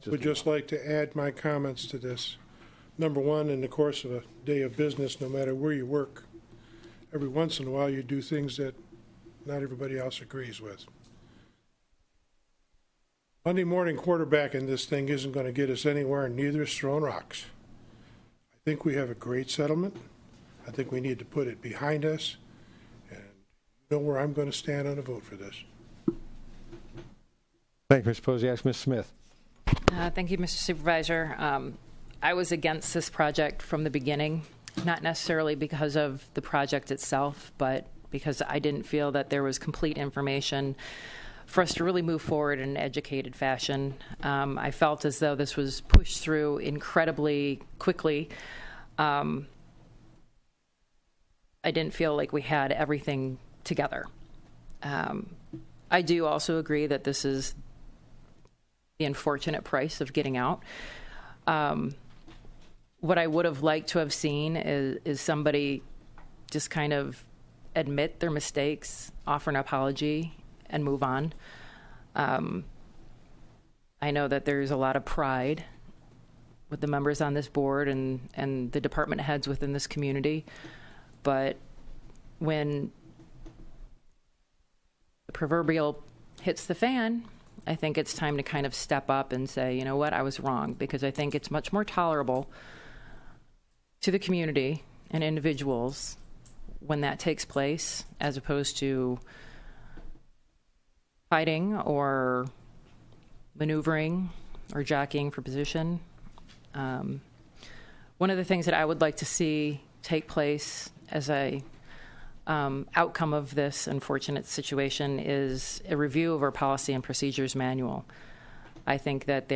Would just like to add my comments to this. Number one, in the course of a day of business, no matter where you work, every once in a while you do things that not everybody else agrees with. Monday morning quarterbacking this thing isn't going to get us anywhere, and neither is throwing rocks. I think we have a great settlement. I think we need to put it behind us, and you know where I'm going to stand on a vote for this. Thank you, Mr. Posiask. Ms. Smith. Thank you, Mr. Supervisor. I was against this project from the beginning, not necessarily because of the project itself, but because I didn't feel that there was complete information for us to really move forward in an educated fashion. I felt as though this was pushed through incredibly quickly. I didn't feel like we had everything together. I do also agree that this is the unfortunate price of getting out. What I would have liked to have seen is somebody just kind of admit their mistakes, offer an apology, and move on. I know that there's a lot of pride with the members on this board and the department heads within this community, but when the proverbial hits the fan, I think it's time to kind of step up and say, you know what, I was wrong, because I think it's much more tolerable to the community and individuals when that takes place, as opposed to fighting or maneuvering or jockeying for position. One of the things that I would like to see take place as a outcome of this unfortunate situation is a review of our policy and procedures manual. I think that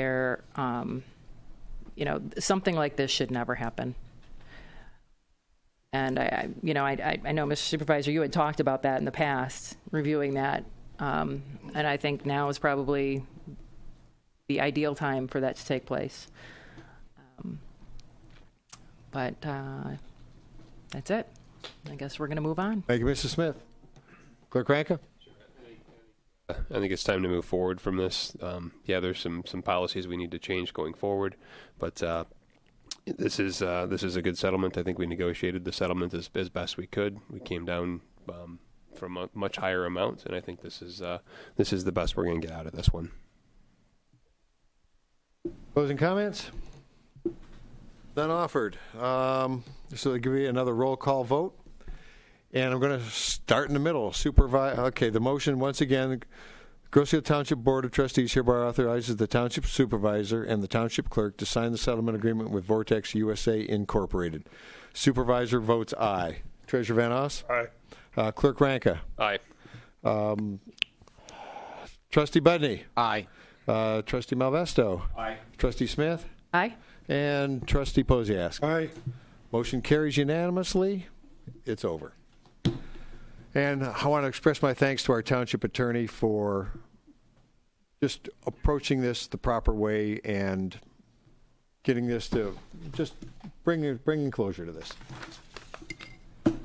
something like this should never happen. And I know, Mr. Supervisor, you had talked about that in the past, reviewing that. And I think now is probably the ideal time for that to take place. But that's it. I guess we're going to move on. Thank you, Mr. Smith. Clerk Ranka? I think it's time to move forward from this. There's some policies we need to change going forward, but this is a good settlement. I think we negotiated the settlement as best we could. We came down from a much higher amount, and I think this is the best we're going to get out of this one. Closing comments? None offered. So I'll give you another roll call vote. And I'm going to start in the middle. The motion, once again, Groseal Township Board of Trustees hereby authorizes the Township Supervisor and the Township Clerk to sign the settlement agreement with Vortex USA Incorporated. Supervisor votes aye. Treasurer Van Oss? Aye. Clerk Ranka? Aye. Trustee Budney? Aye. Trustee Malvesto? Aye. Trustee Smith? Aye. And Trustee Posiask? Aye. Motion carries unanimously. It's over. And I want to express my thanks to our township attorney for just approaching this the proper way and getting this to just bringing closure to this.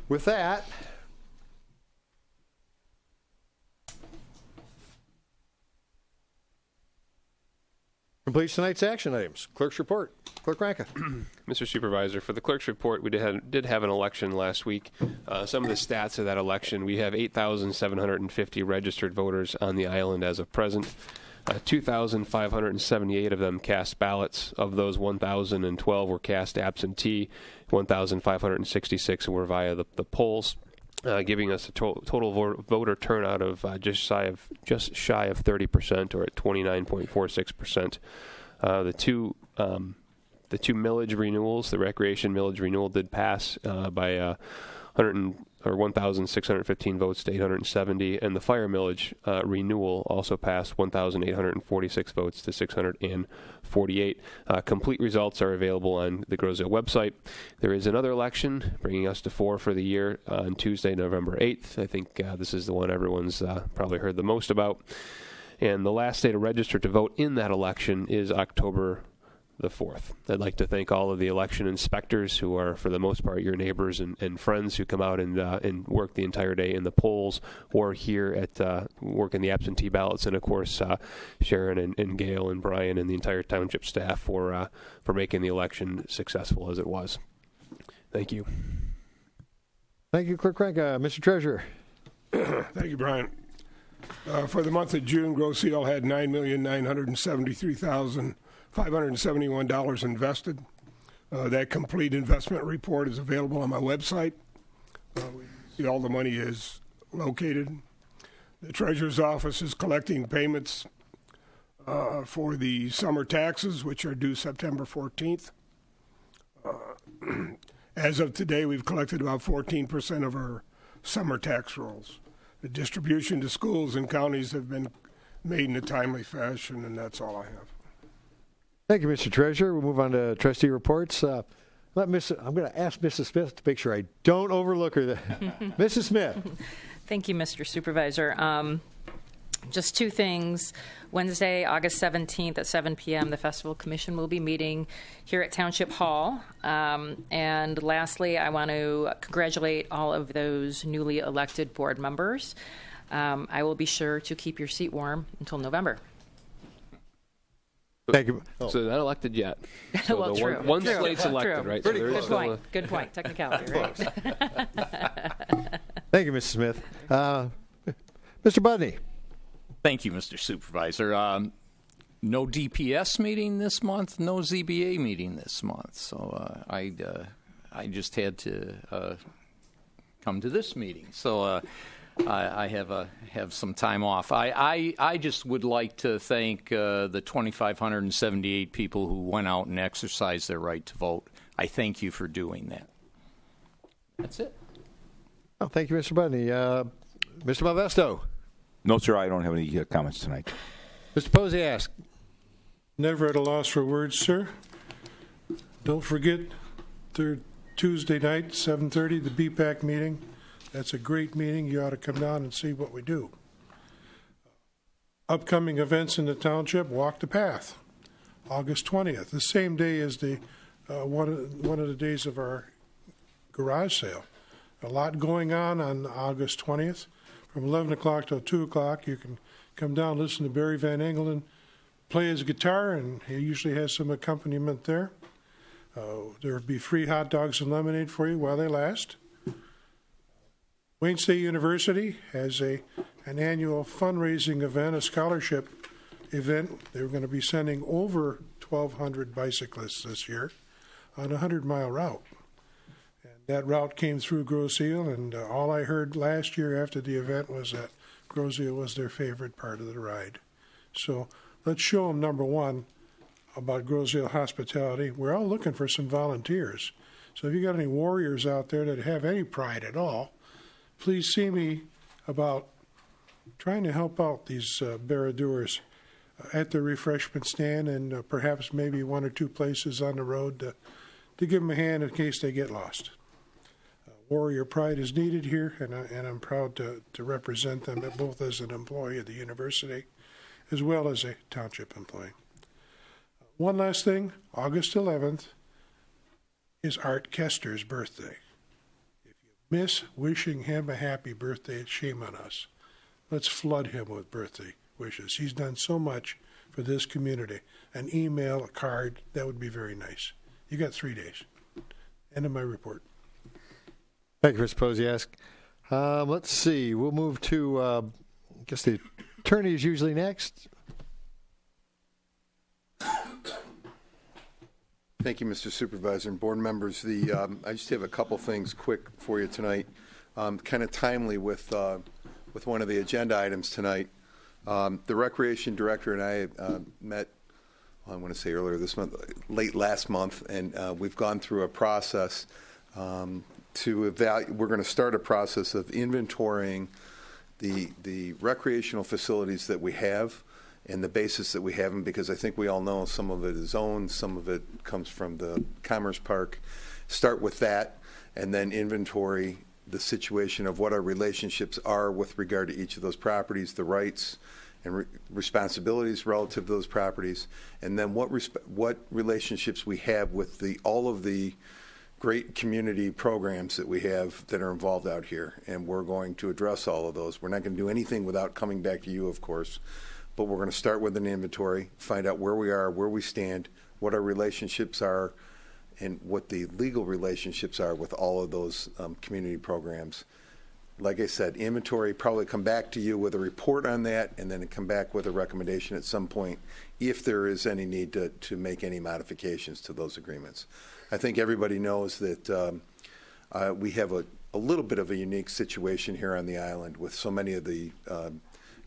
With that, completes tonight's action items. Clerk's report. Clerk Ranka. Mr. Supervisor, for the clerk's report, we did have an election last week. Some of the stats of that election: we have 8,750 registered voters on the island as of present. 2,578 of them cast ballots. Of those, 1,012 were cast absentee. 1,566 were via the polls, giving us a total voter turnout of just shy of 30%, or at 29.46%. The two millage renewals, the recreation millage renewal did pass by 1,615 votes to 870, and the fire millage renewal also passed 1,846 votes to 648. Complete results are available on the Grosdale website. There is another election, bringing us to 4 for the year on Tuesday, November 8th. I think this is the one everyone's probably heard the most about. And the last day to register to vote in that election is October the 4th. I'd like to thank all of the election inspectors who are, for the most part, your neighbors and friends who come out and work the entire day in the polls or here at work in the absentee ballots, and of course Sharon and Gail and Brian and the entire township staff for making the election successful as it was. Thank you. Thank you, Clerk Craig. Mr. Treasurer. Thank you, Brian. For the month of June, Grosse Ile had $9,973,571 invested. That complete investment report is available on my website. See all the money is located. The Treasurer's Office is collecting payments for the summer taxes, which are due September 14th. As of today, we've collected about 14% of our summer tax rolls. The distribution to schools and counties have been made in a timely fashion, and that's all I have. Thank you, Mr. Treasurer. We'll move on to trustee reports. I'm going to ask Mrs. Smith to make sure I don't overlook her. Mrs. Smith. Thank you, Mr. Supervisor. Just two things. Wednesday, August 17th at 7 p.m., the Festival Commission will be meeting here at Township Hall. And lastly, I want to congratulate all of those newly elected board members. I will be sure to keep your seat warm until November. Thank you. So not elected yet. So well, true. One True. slate's elected, True. right? Pretty So good point. Good point. Technicality, right? Thank you, Mrs. Smith. Mr. Budney. Thank you, Mr. Supervisor. No DPS meeting this month, no ZBA meeting this month. So I just had to come to this meeting. So I have some time off. I just would like to thank the 2,578 people who went out and exercised their right to vote. I thank you for doing that. That's it. Oh, thank you, Mr. Budney. Mr. Malvesto. No, sir, I don't have any comments tonight. Mr. Posiask. Never at a loss for words, sir. Don't forget Tuesday night, 7:30, the BPAC meeting. That's a great meeting. You ought to come down and see what we do. Upcoming events in the township, Walk the Path, August 20th, the same day as the one of the days of our garage sale. A lot going on August 20th. From 11 o'clock till 2 o'clock, you can come down, listen to Barry Van Engelen play his guitar, and he usually has some accompaniment there. There will be free hot dogs and lemonade for you while they last. Wayne State University has an annual fundraising event, a scholarship event. They're going to be sending over 1,200 bicyclists this year on a 100-mile route. And that route came through Grosse Ile, and all I heard last year after the event was that Grosse Ile was their favorite part of the ride. So let's show them, number one, about Grosse Ile hospitality. We're all looking for some volunteers. So if you got any warriors out there that have any pride at all, please see me about trying to help out these barradours at the refreshment stand, and perhaps maybe one or two places on the road to give them a hand in case they get lost. Warrior pride is needed here, and I'm proud to represent them both as an employee of the university as well as a township employee. One last thing, August 11th is Art Kester's birthday. If you miss wishing him a happy birthday, it's shame on us. Let's flood him with birthday wishes. He's done so much for this community. An email, a card, that would be very nice. You got 3 days. End of my report. Thank you, Mr. Posiask. Let's see. We'll move to, I guess the attorney is usually next. Thank you, Mr. Supervisor and board members. I just have a couple things quick for you tonight, kind of timely with one of the agenda items tonight. The Recreation Director and I met, I want to say earlier this month, late last month, and we've gone through a process we're going to start a process of inventorying the recreational facilities that we have and the basis that we have them, because I think we all know some of it is owned, some of it comes from the Commerce Park. Start with that, and then inventory the situation of what our relationships are with regard to each of those properties, the rights and responsibilities relative to those properties, and then what relationships we have with all of the great community programs that we have that are involved out here. And we're going to address all of those. We're not going to do anything without coming back to you, of course, but we're going to start with an inventory, find out where we are, where we stand, what our relationships are, and what the legal relationships are with all of those community programs. Like I said, inventory, probably come back to you with a report on that, and then come back with a recommendation at some point if there is any need to make any modifications to those agreements. I think everybody knows that we have a little bit of a unique situation here on the island with so many of the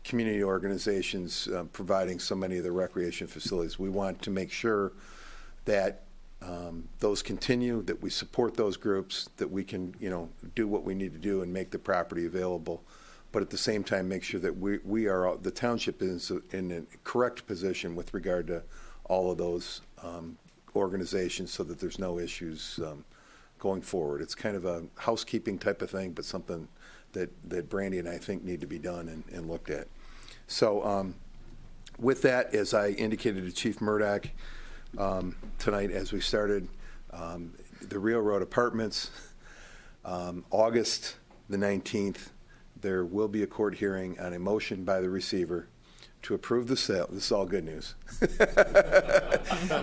community organizations providing so many of the recreation facilities. We want to make sure that those continue, that we support those groups, that we can, do what we need to do and make the property available, but at the same time make sure that the township is in a correct position with regard to all of those organizations, so that there's no issues going forward. It's kind of a housekeeping type of thing, but something that Brandy and I think need to be done and looked at. So with that, as I indicated to Chief Murdoch tonight as we started, the Railroad Apartments, August the 19th, there will be a court hearing on a motion by the receiver to approve the sale. This is all good news.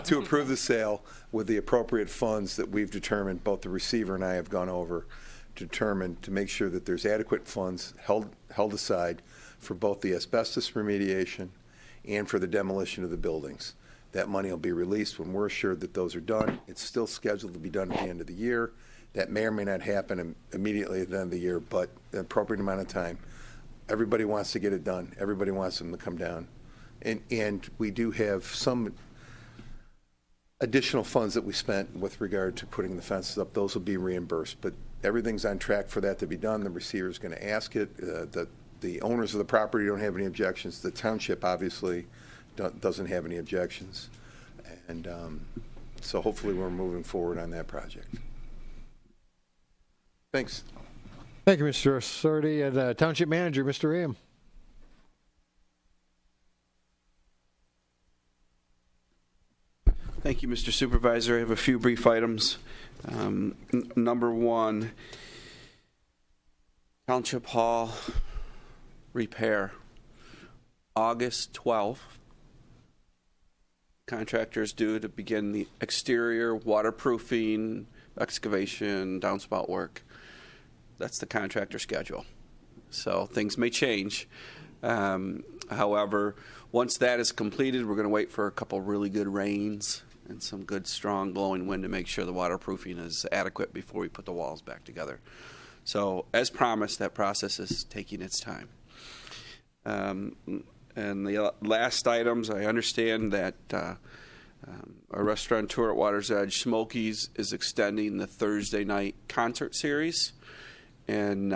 To approve the sale with the appropriate funds that we've determined, both the receiver and I have gone over, to make sure that there's adequate funds held aside for both the asbestos remediation and for the demolition of the buildings. That money will be released when we're assured that those are done. It's still scheduled to be done at the end of the year. That may or may not happen immediately at the end of the year, but the appropriate amount of time. Everybody wants to get it done. Everybody wants them to come down. And we do have some additional funds that we spent with regard to putting the fences up. Those will be reimbursed. But everything's on track for that to be done. The receiver is going to ask it. The owners of the property don't have any objections. The township obviously doesn't have any objections. And so hopefully we're moving forward on that project. Thanks. Thank you, Mr. Sordi. And Township Manager, Mr. Ram. Thank you, Mr. Supervisor. I have a few brief items. Number one, Township Hall repair. August 12th. Contractors due to begin the exterior waterproofing, excavation, downspout work. That's the contractor schedule. So things may change. However, once that is completed, we're going to wait for a couple really good rains and some good, strong, blowing wind to make sure the waterproofing is adequate before we put the walls back together. So, as promised, that process is taking its time. And the last items, I understand that our restaurateur at Water's Edge, Smokies, is extending the Thursday night concert series. And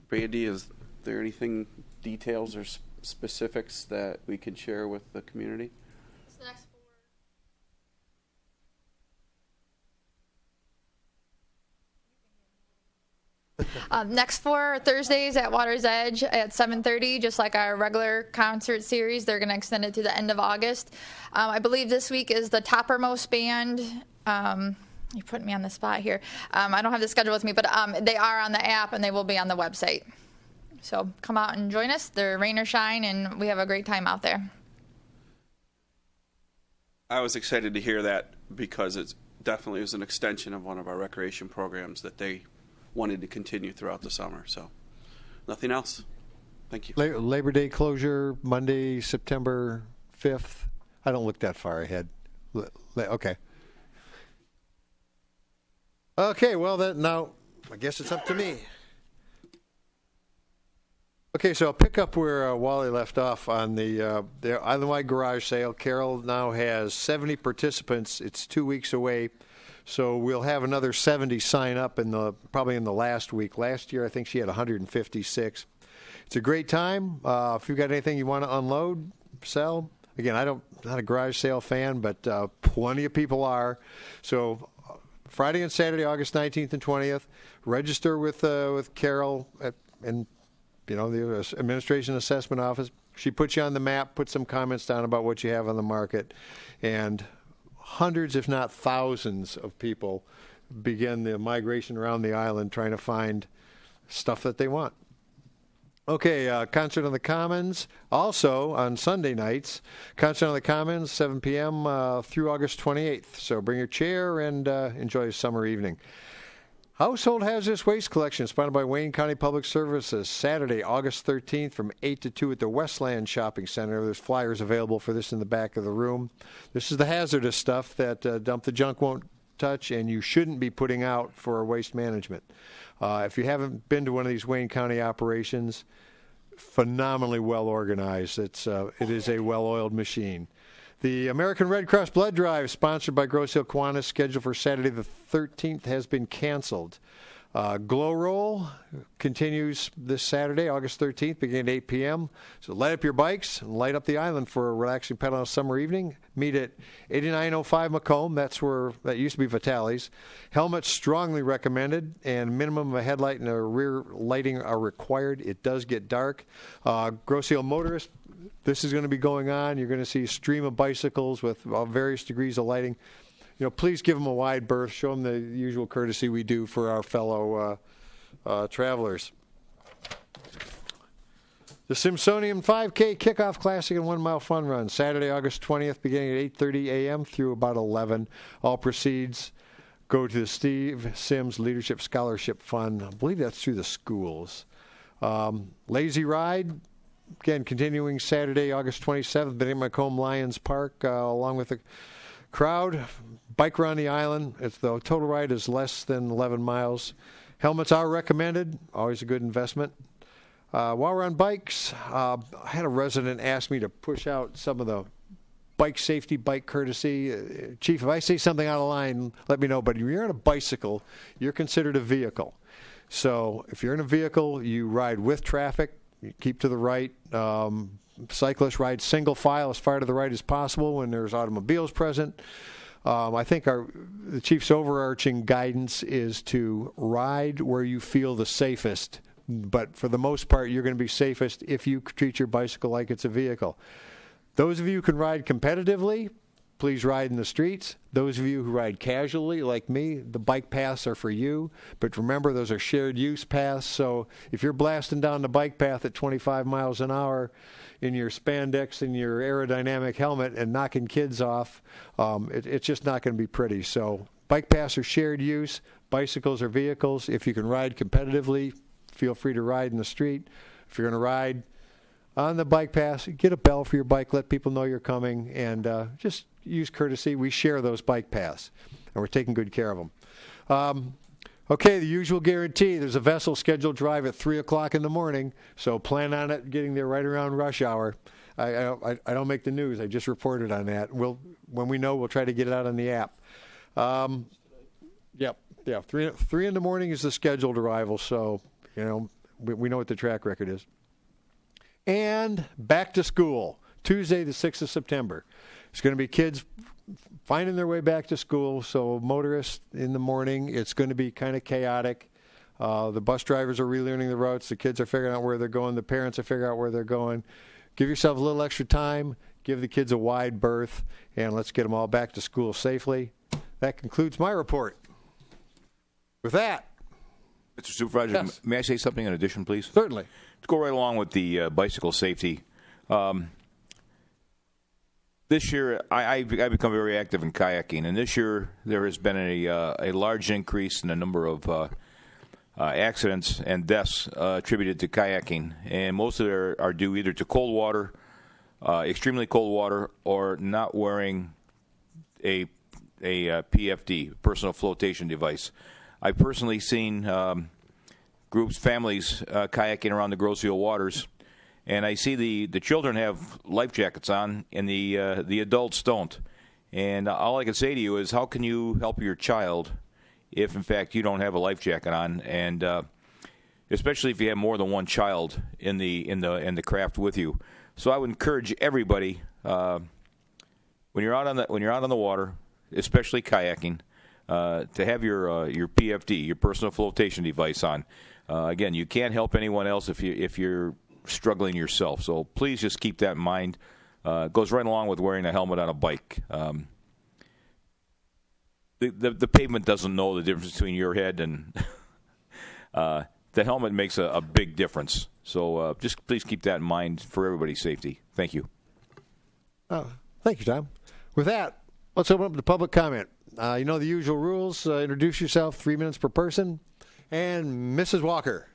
Brandy, is there anything, details or specifics that we can share with the community? Next 4 Thursdays at Water's Edge at 7:30, just like our regular concert series. They're going to extend it to the end of August. I believe this week is the Toppermost Band. You're putting me on the spot here. I don't have the schedule with me, but they are on the app and they will be on the website. So come out and join us. They're rain or shine, and we have a great time out there. I was excited to hear that because it definitely was an extension of one of our recreation programs that they wanted to continue throughout the summer. So nothing else. Thank you. Labor Day closure, Monday, September 5th. I don't look that far ahead. Okay. Okay, well, now I guess it's up to me. Okay, so I'll pick up where Wally left off on the island-wide garage sale. Carol now has 70 participants. It's 2 weeks away. So we'll have another 70 sign up probably in the last week. Last year, I think she had 156. It's a great time. If you've got anything you want to unload, sell. Again, not a garage sale fan, but plenty of people are. So Friday and Saturday, August 19th and 20th. Register with Carol in the Administration Assessment Office. She puts you on the map, puts some comments down about what you have on the market, and hundreds, if not thousands, of people begin the migration around the island trying to find stuff that they want. Okay, Concert on the Commons. Also, on Sunday nights, Concert on the Commons, 7 p.m. Through August 28th. So bring your chair and enjoy a summer evening. Household Hazardous Waste Collection, sponsored by Wayne County Public Services, Saturday, August 13th from 8 to 2 at the Westland Shopping Center. There's flyers available for this in the back of the room. This is the hazardous stuff that Dump the Junk won't touch and you shouldn't be putting out for waste management. If you haven't been to one of these Wayne County operations, phenomenally well organized. It is a well-oiled machine. The American Red Cross Blood Drive, sponsored by Grosse Ile Kiwanis, scheduled for Saturday the 13th, has been canceled. Glow Roll continues this Saturday, August 13th, beginning at 8 p.m. So light up your bikes and light up the island for a relaxing pedal on a summer evening. Meet at 8905 Macomb. That used to be Vitale's. Helmets strongly recommended, and minimum of a headlight and a rear lighting are required. It does get dark. Grosse Ile Motorist, this is going to be going on. You're going to see a stream of bicycles with various degrees of lighting. Please give them a wide berth. Show them the usual courtesy we do for our fellow travelers. The Simpsonian 5K Kickoff Classic and 1 Mile Fun Run, Saturday, August 20th, beginning at 8:30 a.m. through about 11. All proceeds go to the Steve Sims Leadership Scholarship Fund. I believe that's through the schools. Lazy Ride, again, continuing Saturday, August 27th, beginning at Macomb Lions Park, along with the crowd. Bike around the island. The total ride is less than 11 miles. Helmets are recommended. Always a good investment. While we're on bikes, I had a resident ask me to push out some of the bike safety, bike courtesy. Chief, if I say something out of line, let me know. But if you're on a bicycle, you're considered a vehicle. So if you're in a vehicle, you ride with traffic. You keep to the right. Cyclists ride single file as far to the right as possible when there's automobiles present. I think the chief's overarching guidance is to ride where you feel the safest. But for the most part, you're going to be safest if you treat your bicycle like it's a vehicle. Those of you who can ride competitively, please ride in the streets. Those of you who ride casually, like me, the bike paths are for you. But remember, those are shared use paths. So if you're blasting down the bike path at 25 miles an hour in your spandex and your aerodynamic helmet and knocking kids off, it's just not going to be pretty. So bike paths are shared use. Bicycles are vehicles. If you can ride competitively, feel free to ride in the street. If you're going to ride on the bike path, get a bell for your bike, let people know you're coming, and just use courtesy. We share those bike paths, and we're taking good care of them. Okay, the usual guarantee. There's a vessel scheduled to drive at 3 o'clock in the morning, so plan on it getting there right around rush hour. I don't make the news. I just reported on that. When we know, we'll try to get it out on the app. Yeah, 3 in the morning is the scheduled arrival, so we know what the track record is. And back to school, Tuesday, the 6th of September. It's going to be kids finding their way back to school, so motorists in the morning, it's going to be kind of chaotic. The bus drivers are relearning the routes. The kids are figuring out where they're going. The parents are figuring out where they're going. Give yourself a little extra time. Give the kids a wide berth, and let's get them all back to school safely. That concludes my report. With that, Mr. Supervisor, yes. May I say something in addition, please? Certainly. To go right along with the bicycle safety. This year, I've become very active in kayaking, and this year there has been a large increase in the number of accidents and deaths attributed to kayaking, and most of them are due either to cold water, extremely cold water, or not wearing a PFD, personal flotation device. I've personally seen groups, families kayaking around the Grosse Ile waters, and I see the children have life jackets on, and the adults don't. And all I can say to you is, how can you help your child if, in fact, you don't have a life jacket on? And especially if you have more than one child in the craft with you. So I would encourage everybody when you're out on the water, especially kayaking, to have your PFD, your personal flotation device on. Again, you can't help anyone else if you're struggling yourself. So please just keep that in mind. It goes right along with wearing a helmet on a bike. The pavement doesn't know the difference between your head and the helmet makes a big difference. So just please keep that in mind for everybody's safety. Thank you. Thank you, Tom. With that, let's open up the public comment. You know the usual rules. Introduce yourself, 3 minutes per person. And Mrs. Walker.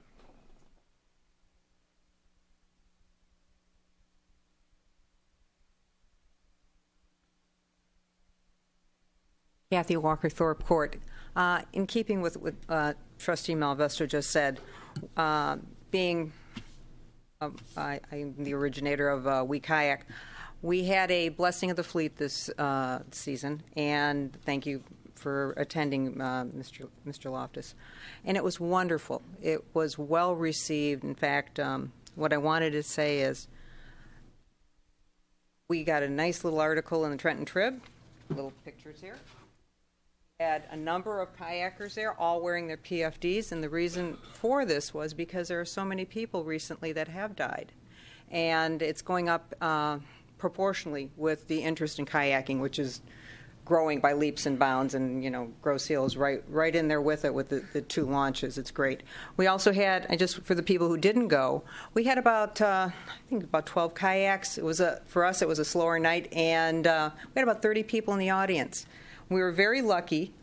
Kathy Walker, Thorpe Court. In keeping with what Trustee Malvesto just said, being I'm the originator of We Kayak, we had a blessing of the fleet this season, and thank you for attending, Mr. Loftus. And it was wonderful. It was well received. In fact, what I wanted to say is we got a nice little article in the Trenton Trib, little pictures here. Had a number of kayakers there, all wearing their PFDs, and the reason for this was because there are so many people recently that have died. And it's going up proportionally with the interest in kayaking, which is growing by leaps and bounds, and Grosse Ile is right in there with it with the 2 launches. It's great. We also had, just for the people who didn't go, we had about I think about 12 kayaks. It was for us it was a slower night, and we had about 30 people in the audience. We were very lucky.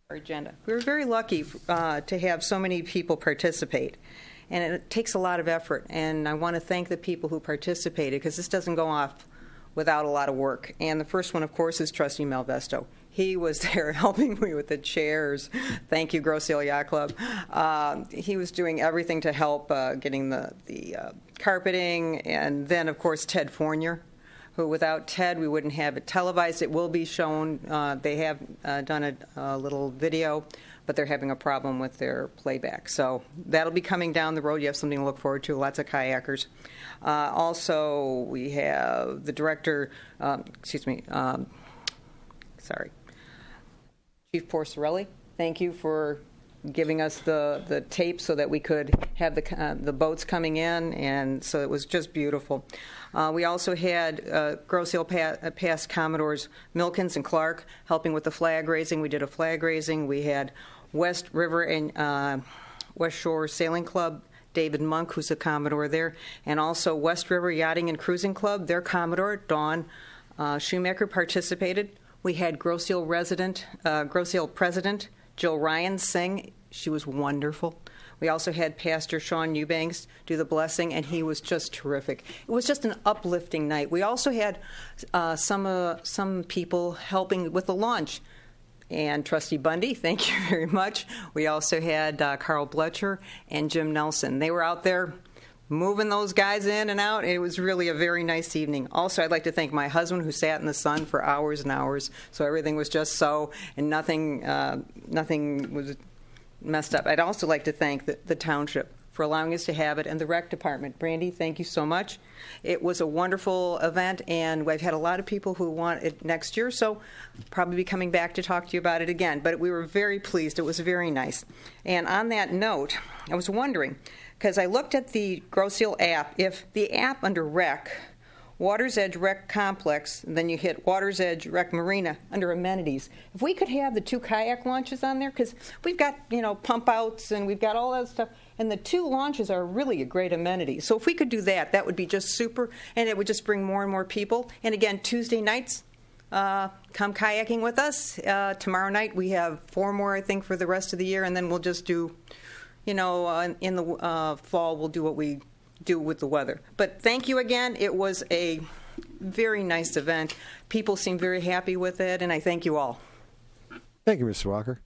Our agenda. We were very lucky to have so many people participate, and it takes a lot of effort. And I want to thank the people who participated, because this doesn't go off without a lot of work. And the first one, of course, is Trustee Malvesto. He was there helping me with the chairs. Thank you, Grosse Ile Yacht Club. He was doing everything to help getting the carpeting, and then, of course, Ted Fournier, who without Ted we wouldn't have it televised. It will be shown. They have done a little video, but they're having a problem with their playback. So that'll be coming down the road. You have something to look forward to, lots of kayakers. Also, we have the director, Chief Porcerelli. Thank you for giving us the tape so that we could have the boats coming in, and so it was just beautiful. We also had Grosse Ile past Commodores Milkins and Clark helping with the flag raising. We did a flag raising. We had West River and West Shore Sailing Club, David Monk, who's a Commodore there, and also West River Yachting and Cruising Club, their Commodore, Dawn Shoemaker, participated. We had Grosse Ile President Jill Ryan sing. She was wonderful. We also had Pastor Sean Eubanks do the blessing, and he was just terrific. It was just an uplifting night. We also had some people helping with the launch. And Trustee Bundy, thank you very much. We also had Carl Bletcher and Jim Nelson. They were out there moving those guys in and out. It was really a very nice evening. Also, I'd like to thank my husband, who sat in the sun for hours and hours, so everything was just so, and nothing was messed up. I'd also like to thank the Township for allowing us to have it, and the Rec Department. Brandy, thank you so much. It was a wonderful event, and we've had a lot of people who want it next year, so probably be coming back to talk to you about it again. But we were very pleased. It was very nice. And on that note, I was wondering, because I looked at the Grosse Ile app, if the app under Rec, Water's Edge Rec Complex, and then you hit Water's Edge Rec Marina under amenities, if we could have the 2 kayak launches on there, because we've got, pump outs and we've got all that stuff, and the 2 launches are really a great amenity. So if we could do that, that would be just super, and it would just bring more and more people. And again, Tuesday nights, come kayaking with us. Tomorrow night we have 4 more, I think, for the rest of the year, and then we'll just do, in the fall, we'll do what we do with the weather. But thank you again. It was a very nice event. People seem very happy with it, and I thank you all. Thank you, Mr. Walker.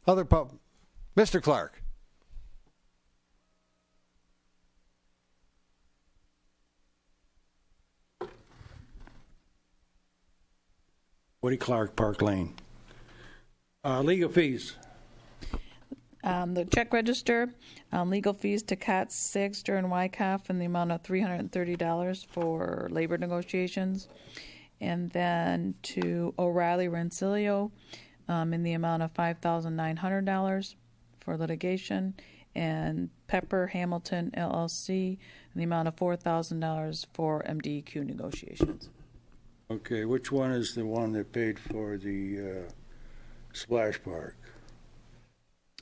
Mr. Clark. Woody Clark, Park Lane. Legal fees. The check register, legal fees to Cotts, Sagster, and Wyckoff in the amount of $330 for labor negotiations. And then to O'Reilly Rensselaer in the amount of $5,900 for litigation. And Pepper Hamilton LLC in the amount of $4,000 for MDEQ negotiations. Okay, which one is the one that paid for the splash park?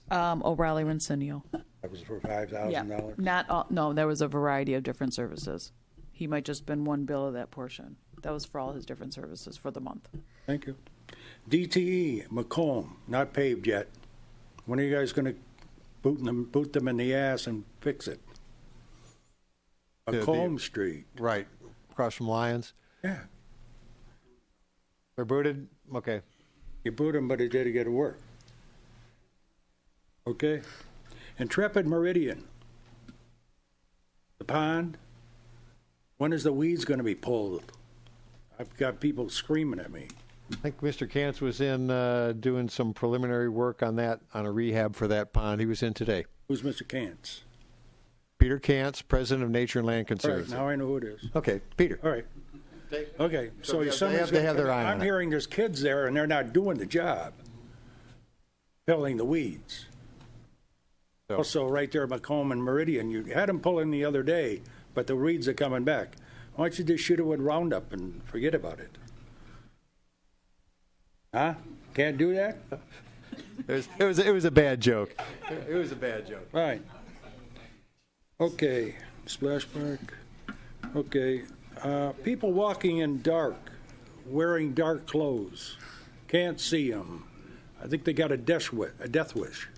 O'Reilly Rensselaer. That was for $5,000? Yeah, not all, no, there was a variety of different services. He might just been one bill of that portion. That was for all his different services for the month. Thank you. DTE, Macomb, not paved yet. When are you guys going to boot them in the ass and fix it? Macomb Street. Right, across from Lions. Yeah. They're booted? Okay. You boot them, but it did get to work. Okay. Intrepid Meridian. The pond. When is the weeds going to be pulled? I've got people screaming at me. I think Mr. Kantz was in doing some preliminary work on that, on a rehab for that pond. He was in today. Who's Mr. Kantz? Peter Kantz, President of Nature and Land All Conservancy. right, now I know who it is. Okay, Peter. All right. Okay, so they have their eye on I'm it. hearing there's kids there and they're not doing the job, filling the weeds. So. Also, right there at Macomb and Meridian, you had them pulling the other day, but the weeds are coming back. Why don't you just shoot it with Roundup and forget about it? Huh? Can't do that? It was a bad joke. It was a bad joke. Right. Okay, splash park. Okay, people walking in dark, wearing dark clothes, can't see them. I think they got a death wish.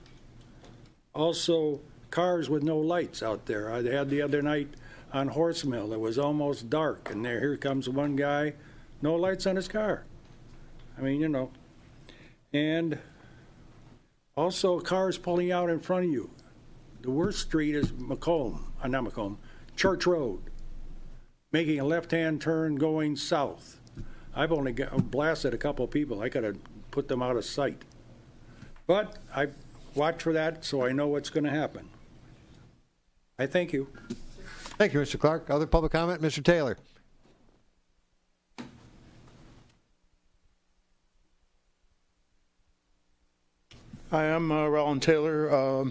Also, cars with no lights out there. I had the other night on Horse Mill. It was almost dark, and here comes one guy, no lights on his car. I mean, you know. And also, cars pulling out in front of you. The worst street is not Macomb, Church Road, making a left-hand turn going south. I've only blasted a couple of people. I could have put them out of sight. But I watch for that so I know what's going to happen. I thank you. Thank you, Mr. Clark. Other public comment? Mr. Taylor. Hi, I'm Roland Taylor,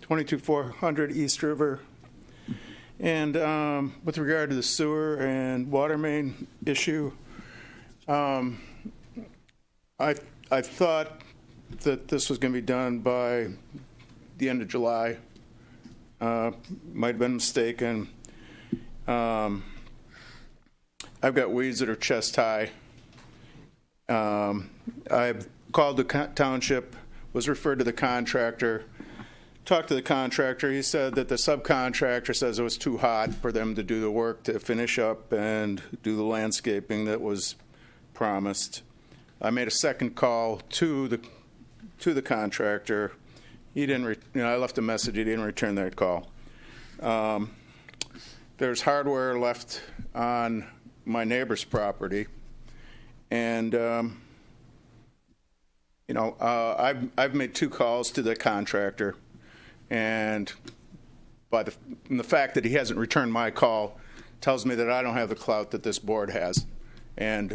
22400 East River. And with regard to the sewer and water main issue, I thought that this was going to be done by the end of July. Might have been mistaken. I've got weeds that are chest high. I've called the township, was referred to the contractor, talked to the contractor. He said that the subcontractor says it was too hot for them to do the work to finish up and do the landscaping that was promised. I made a second call to the contractor. He didn't. I left a message. He didn't return that call. There's hardware left on my neighbor's property, and I've made 2 calls to the contractor, and the fact that he hasn't returned my call tells me that I don't have the clout that this board has, and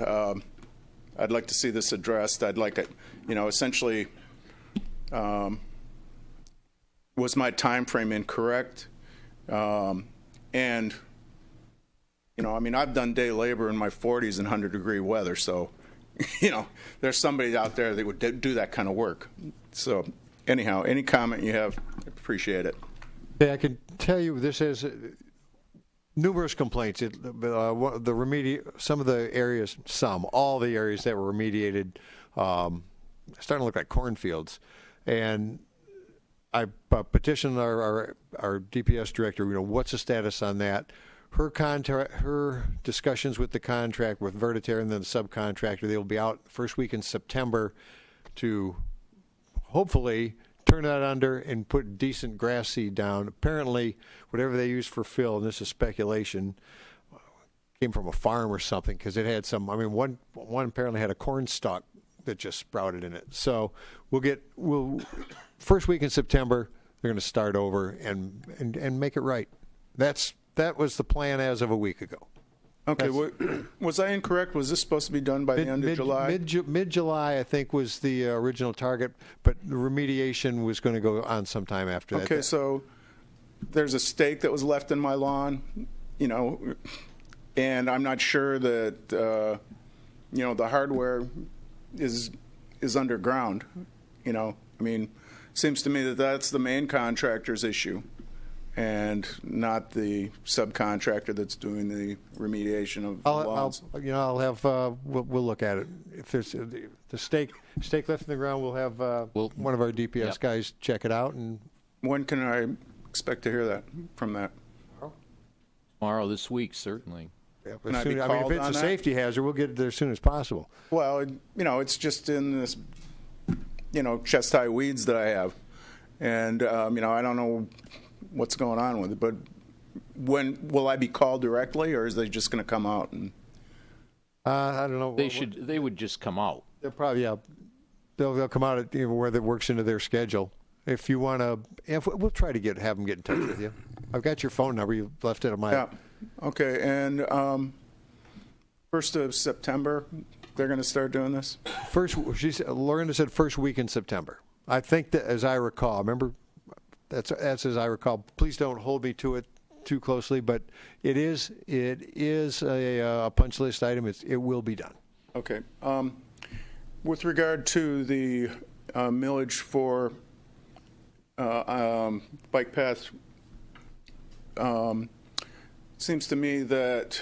I'd like to see this addressed. I'd like it, essentially. Was my time frame incorrect? And I've done day labor in my 40s in 100-degree weather, so there's somebody out there that would do that kind of work. So anyhow, any comment you have, I appreciate it. Yeah, I can tell you this is numerous complaints. All the areas that were remediated, starting to look like cornfields, and I petitioned our DPS director. What's the status on that? Her discussions with the contract with Vertiter and then the subcontractor. They will be out first week in September to hopefully turn that under and put decent grass seed down. Apparently, whatever they use for fill, and this is speculation, came from a farm or something, because it had some. I mean, one apparently had a corn stalk that just sprouted in it. So we'll first week in September they're going to start over and make it right. That was the plan as of a week ago. Okay, was I incorrect? Was this supposed to be done by the end of July? Mid-July, I think, was the original target, but the remediation was going to go on sometime after that. Okay, so there's a stake that was left in my lawn, and I'm not sure that, the hardware is underground. I mean, it seems to me that that's the main contractor's issue, and not the subcontractor that's doing the remediation of the lawns. I'll have we'll look at it. If there's the stake left in the ground, we'll have one of our DPS guys check it out. And when can I expect to hear that from that? Tomorrow, this week, certainly. Yeah, if it's a safety hazard, we'll get it there as soon as possible. Well, it's just in this, chest-high weeds that I have, and I don't know what's going on with it. But when will I be called directly, or is they just going to come out? And I don't know. They would just come out. They'll probably they'll come out at where that works into their schedule. If you want to, we'll try to have them get in touch with you. I've got your phone number. You left it on my. Yeah. Okay. And 1st of September, they're going to start doing this. Lorena said first week in September. I think that, as I recall, remember, that's as I recall. Please don't hold me to it too closely, but it is a punch list item. It will be done. Okay. With regard to the millage for bike paths, seems to me that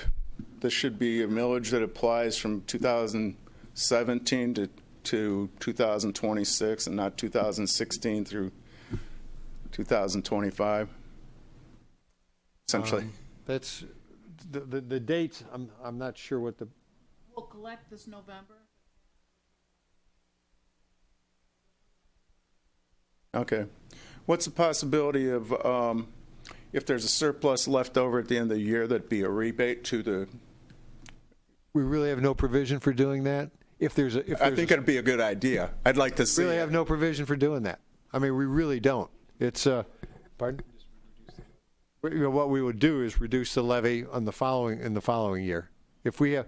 there should be a millage that applies from 2017 to 2026 and not 2016 through 2025. Essentially, that's the dates. I'm not sure what the. We'll collect this November. Okay. What's the possibility of, if there's a surplus left over at the end of the year, that'd be a rebate to the... We really have no provision for doing that. I think it'd be a good idea. I'd like to see. We really have no provision for doing that. I mean, we really don't. It's pardon? What we would do is reduce the levy in the following year. If we have,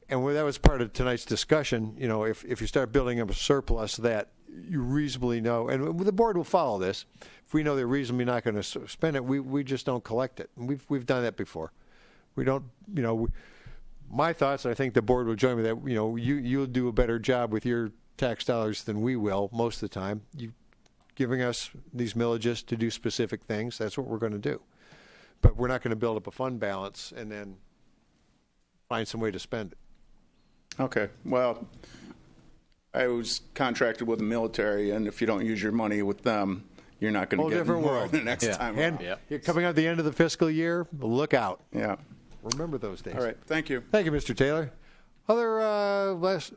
and that was part of tonight's discussion. If you start building up a surplus that you reasonably know, and the board will follow this. If we know they're reasonably not going to spend it, we just don't collect it. And we've done that before. We don't, my thoughts, I think the board will join me that, you'll do a better job with your tax dollars than we will most of the time. You giving us these millages to do specific things, that's what we're going to do. But we're not going to build up a fund balance and then find some way to spend it. Okay. Well, I was contracted with the military, and if you don't use your money with them, you're not going to get more the next time. And you're coming out the end of the fiscal year, look out. Yeah. Remember those days. All right. Thank you. Thank you, Mr. Taylor. Mr.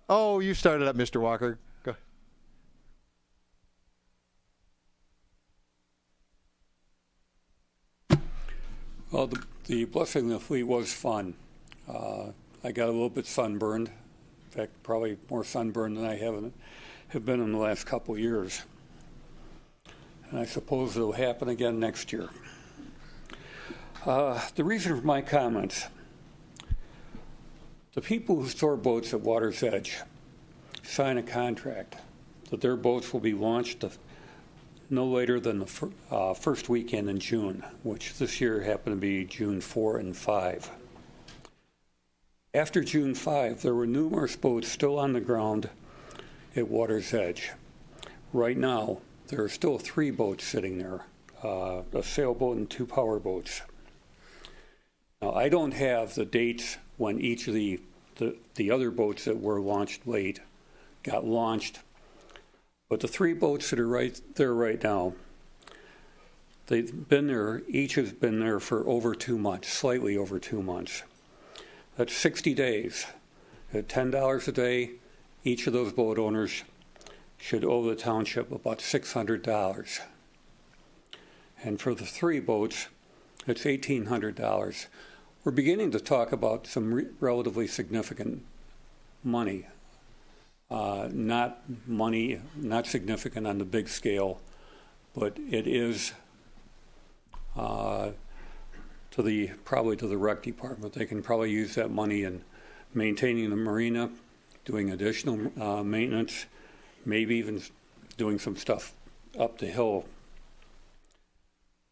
Oh, you started up, Mr. Walker. Go. Well, the blessing of the fleet was fun. I got a little bit sunburned. In fact, probably more sunburned than I have been in the last couple of years. And I suppose it'll happen again next year. The reason for my comments, the people who store boats at Water's Edge sign a contract that their boats will be launched no later than the first weekend in June, which this year happened to be June 4 and 5. After June 5, there were numerous boats still on the ground at Water's Edge. Right now, there are still 3 boats sitting there, a sailboat and 2 power boats. Now, I don't have the dates when each of the other boats that were launched late got launched, but the 3 boats that are right there right now, they've been there, each has been there for over 2 months, slightly over 2 months. That's 60 days. At $10 a day, each of those boat owners should owe the township about $600. And for the 3 boats, It's $1,800. We're beginning to talk about some relatively significant money. Not significant on the big scale, but it is probably to the rec department. They can probably use that money in maintaining the marina, doing additional maintenance, maybe even doing some stuff up the hill.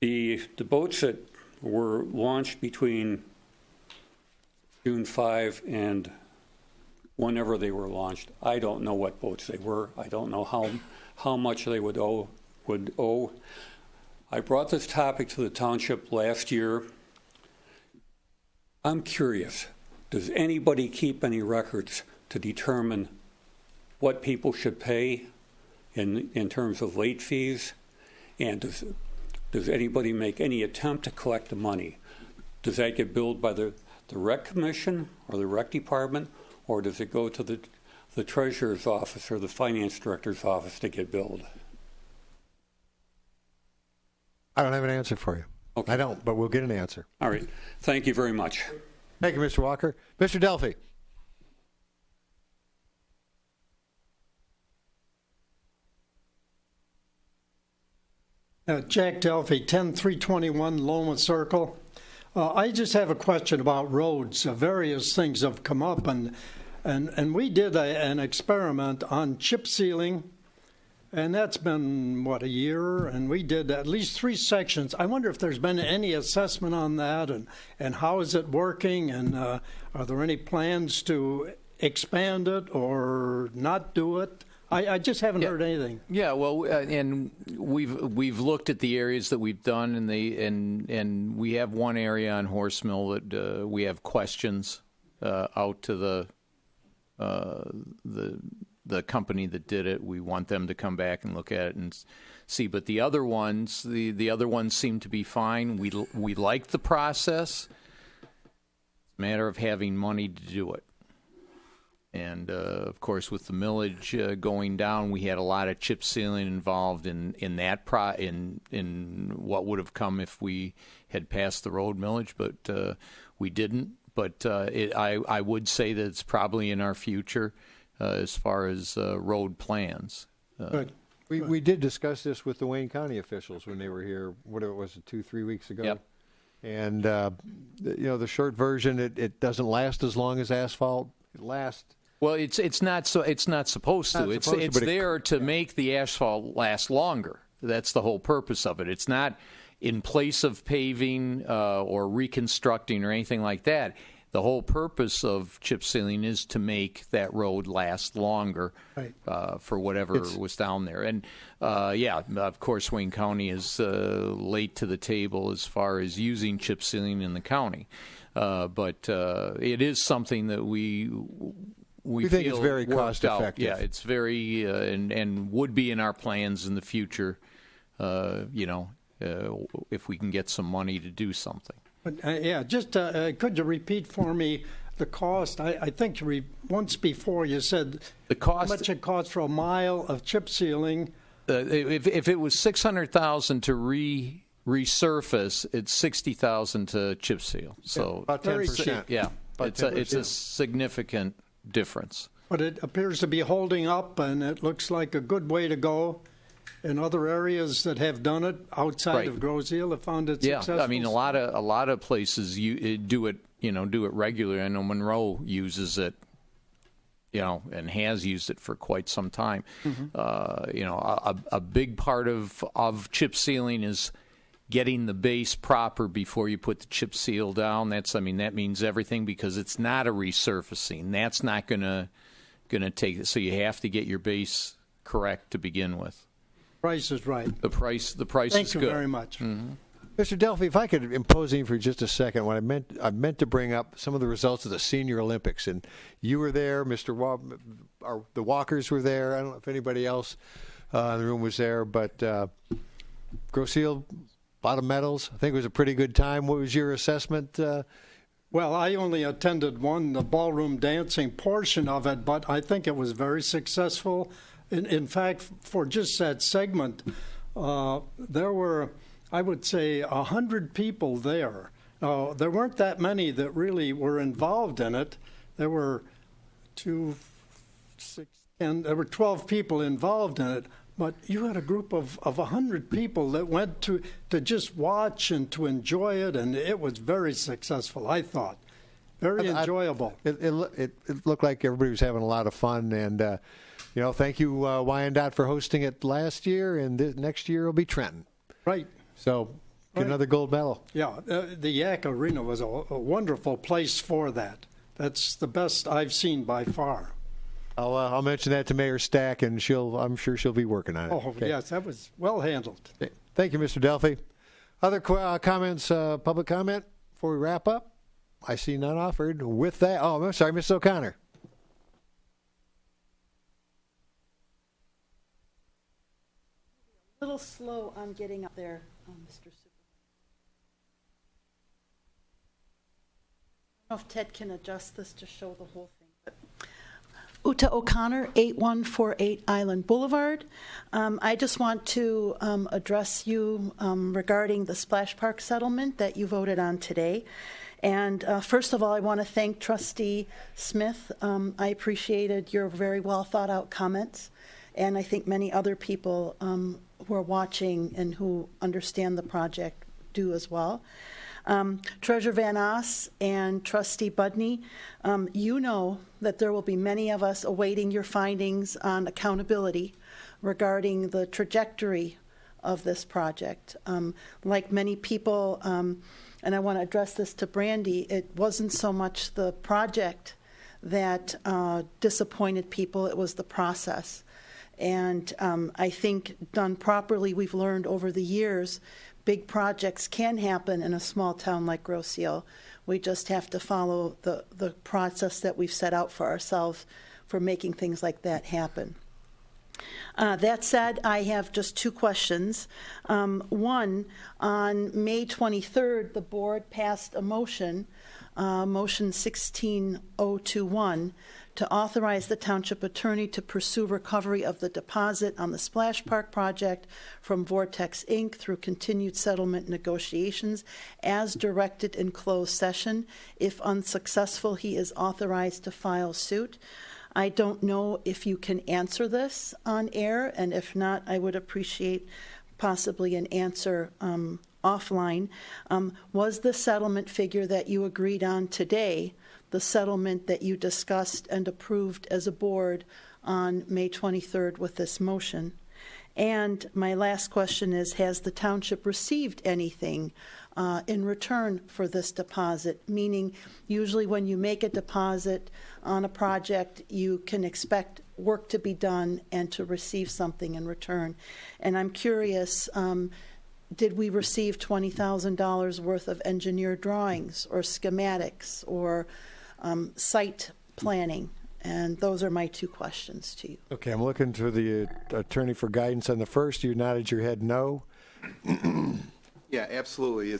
The boats that were launched between June 5 and whenever they were launched, I don't know what boats they were. I don't know how much they would owe. I brought this topic to the township last year. I'm curious, does anybody keep any records to determine what people should pay in terms of late fees? And does anybody make any attempt to collect the money? Does that get billed by the rec commission or the rec department, or does it go to the treasurer's office or the finance director's office to get billed? I don't have an answer for you. Okay. I don't, but we'll get an answer. All right. Thank you very much. Thank you, Mr. Walker. Mr. Delphi. Jack Delphi, 10321 Loma Circle. I just have a question about roads. Various things have come up, and we did an experiment on chip sealing, and that's been, a year, and we did at least 3 sections. I wonder if there's been any assessment on that, and how is it working, and are there any plans to expand it or not do it? I just haven't heard anything. Yeah, well, and we've looked at the areas that we've done, and we have one area on Horse Mill that we have questions out to the company that did it. We want them to come back and look at it and see. But the other ones, the other ones seem to be fine. We like the process. It's a matter of having money to do it. And, of course, with the millage going down, we had a lot of chip sealing involved in what would have come if we had passed the road millage, but we didn't. But I would say that it's probably in our future as far as road plans. We did discuss this with the Wayne County officials when they were here, whatever it was, 2-3 weeks ago. Yep. And, the short version, it doesn't last as long as asphalt. It lasts. Well, it's not supposed to. It's there to make the asphalt last longer. That's the whole purpose of it. It's not in place of paving or reconstructing or anything like that. The whole purpose of chip sealing is to make that road last longer, right, for whatever was down there. And of course, Wayne County is late to the table as far as using chip sealing in the county, but it is something that we think it's very cost effective. Yeah, it's very and would be in our plans in the future. If we can get some money to do something. But could you repeat for me the cost? I think once before you said the cost, how much it costs for a mile of chip sealing. If it was $600,000 to resurface, it's $60,000 to chip seal. So about 10%. Yeah, it's a significant difference. But it appears to be holding up, and it looks like a good way to go. In other areas that have done it outside of Groseal have found it successful. Yeah, I mean a lot of places do it regularly. I know Monroe uses it, and has used it for quite some time. Mm-hmm. A big part of chip sealing is getting the base proper before you put the chip seal down. That means everything, because it's not a resurfacing. That's not gonna take it. So you have to get your base correct to begin with. Price is right. The price is good. Thank you very much. Mm-hmm. Mr. Delphi, if I could impose on you for just a second, what I meant to bring up some of the results of the Senior Olympics, and you were there, the Walkers were there. I don't know if anybody else in the room was there, but Groseal, a lot of medals. I think it was a pretty good time. What was your assessment? Well, I only attended the ballroom dancing portion of it, but I think it was very successful. In fact, for just that segment, there were I would say 100 people there. There weren't that many that really were involved in it. There were 12 people involved in it. But you had a group of 100 people that went to just watch and to enjoy it, and it was very successful, I thought. Very enjoyable. It looked like everybody was having a lot of fun, and thank you, Wyandotte, for hosting it last year, and next year will be Trenton. Right. So get another gold medal. Yeah, the Yak Arena was a wonderful place for that. That's the best I've seen by far. I'll mention that to Mayor Stack, and I'm sure she'll be working on it. Oh, okay. Yes, that was well handled. Okay. Thank you, Mr. Delphi. Other comments, public comment before we wrap up? I see none offered. With that, I'm sorry, Mrs. O'Connor. A little slow on getting up there, Mr. Supervisor. I don't know if Ted can adjust this to show the whole thing. But Uta O'Connor, 8148 Island Boulevard. I just want to address you regarding the Splash Park settlement that you voted on today. And first of all, I want to thank Trustee Smith. I appreciated your very well thought out comments. And I think many other people who are watching and who understand the project do as well. Treasurer Van Oss and Trustee Budney, you know that there will be many of us awaiting your findings on accountability regarding the trajectory of this project. Like many people, and I want to address this to Brandy, it wasn't so much the project that disappointed people, it was the process. And I think done properly, we've learned over the years, big projects can happen in a small town like Grosse Ile. We just have to follow the process that we've set out for ourselves for making things like that happen. That said, I have just two questions. One, on May 23rd, the board passed a motion, motion 16021, to authorize the township attorney to pursue recovery of the deposit on the Splash Park project from Vortex Inc. through continued settlement negotiations as directed in closed session. If unsuccessful, he is authorized to file suit. I don't know if you can answer this on air, and if not, I would appreciate possibly an answer offline. Was the settlement figure that you agreed on today the settlement that you discussed and approved as a board on May 23rd with this motion? And my last question is, has the township received anything in return for this deposit? Meaning, usually when you make a deposit on a project, you can expect work to be done and to receive something in return. And I'm curious, did we receive $20,000 worth of engineered drawings or schematics or site planning? And those are my two questions to you. Okay, I'm looking to the attorney for guidance on the first. You nodded your head no. Yeah, absolutely.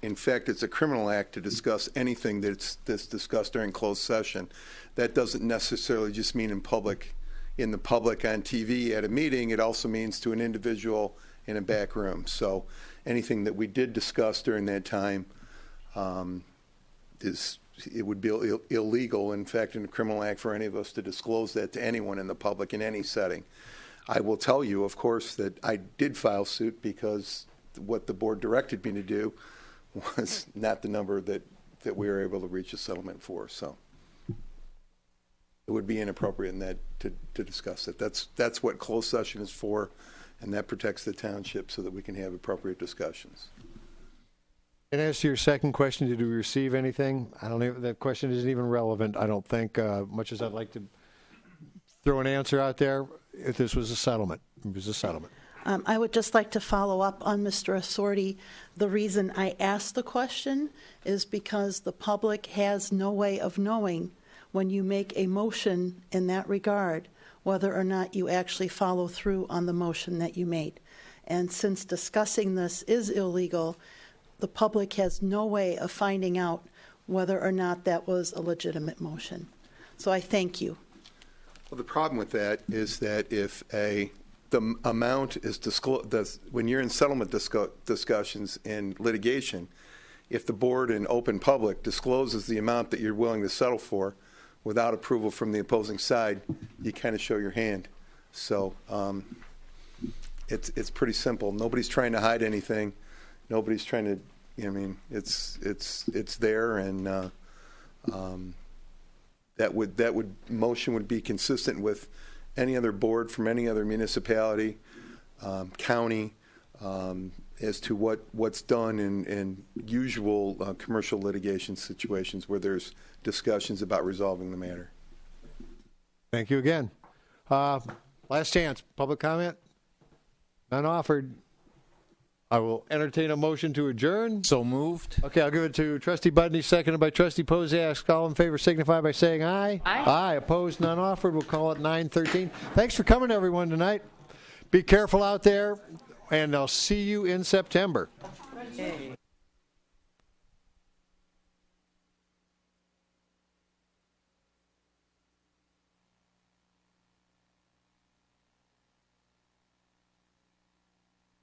In fact, it's a criminal act to discuss anything that's discussed during closed session. That doesn't necessarily just mean in the public on TV at a meeting. It also means to an individual in a back room. So anything that we did discuss during that time it would be illegal, in fact, in a criminal act for any of us to disclose that to anyone in the public in any setting. I will tell you, of course, that I did file suit because what the board directed me to do was not the number that we were able to reach a settlement for. So it would be inappropriate in that to discuss it. That's what closed session is for, and that protects the township so that we can have appropriate discussions. And as to your second question, did we receive anything? That question isn't even relevant, I don't think, much as I'd like to throw an answer out there. If this was a settlement, it was a settlement. I would just like to follow up on Mr. Assorti. The reason I asked the question is because the public has no way of knowing when you make a motion in that regard whether or not you actually follow through on the motion that you made. And since discussing this is illegal, the public has no way of finding out whether or not that was a legitimate motion. So I thank you. Well, the problem with that is that if a the amount is disclosed. When you're in settlement discussions and litigation, if the board in open public discloses the amount that you're willing to settle for without approval from the opposing side, you kind of show your hand. So it's pretty simple. Nobody's trying to hide anything. Nobody's trying to. I mean, it's there, and that motion would be consistent with any other board from any other municipality, county, as to what's done in usual commercial litigation situations where there's discussions about resolving the matter. Thank you again. Last chance, public comment? None offered. I will entertain a motion to adjourn. So moved. Okay, I'll give it to Trustee Budney, seconded by Trustee Posiak. All in favor signify by saying aye. Aye. Aye. Opposed, none offered. We'll call it 9:13. Thanks for coming, everyone, tonight. Be careful out there, and I'll see you in September. Okay.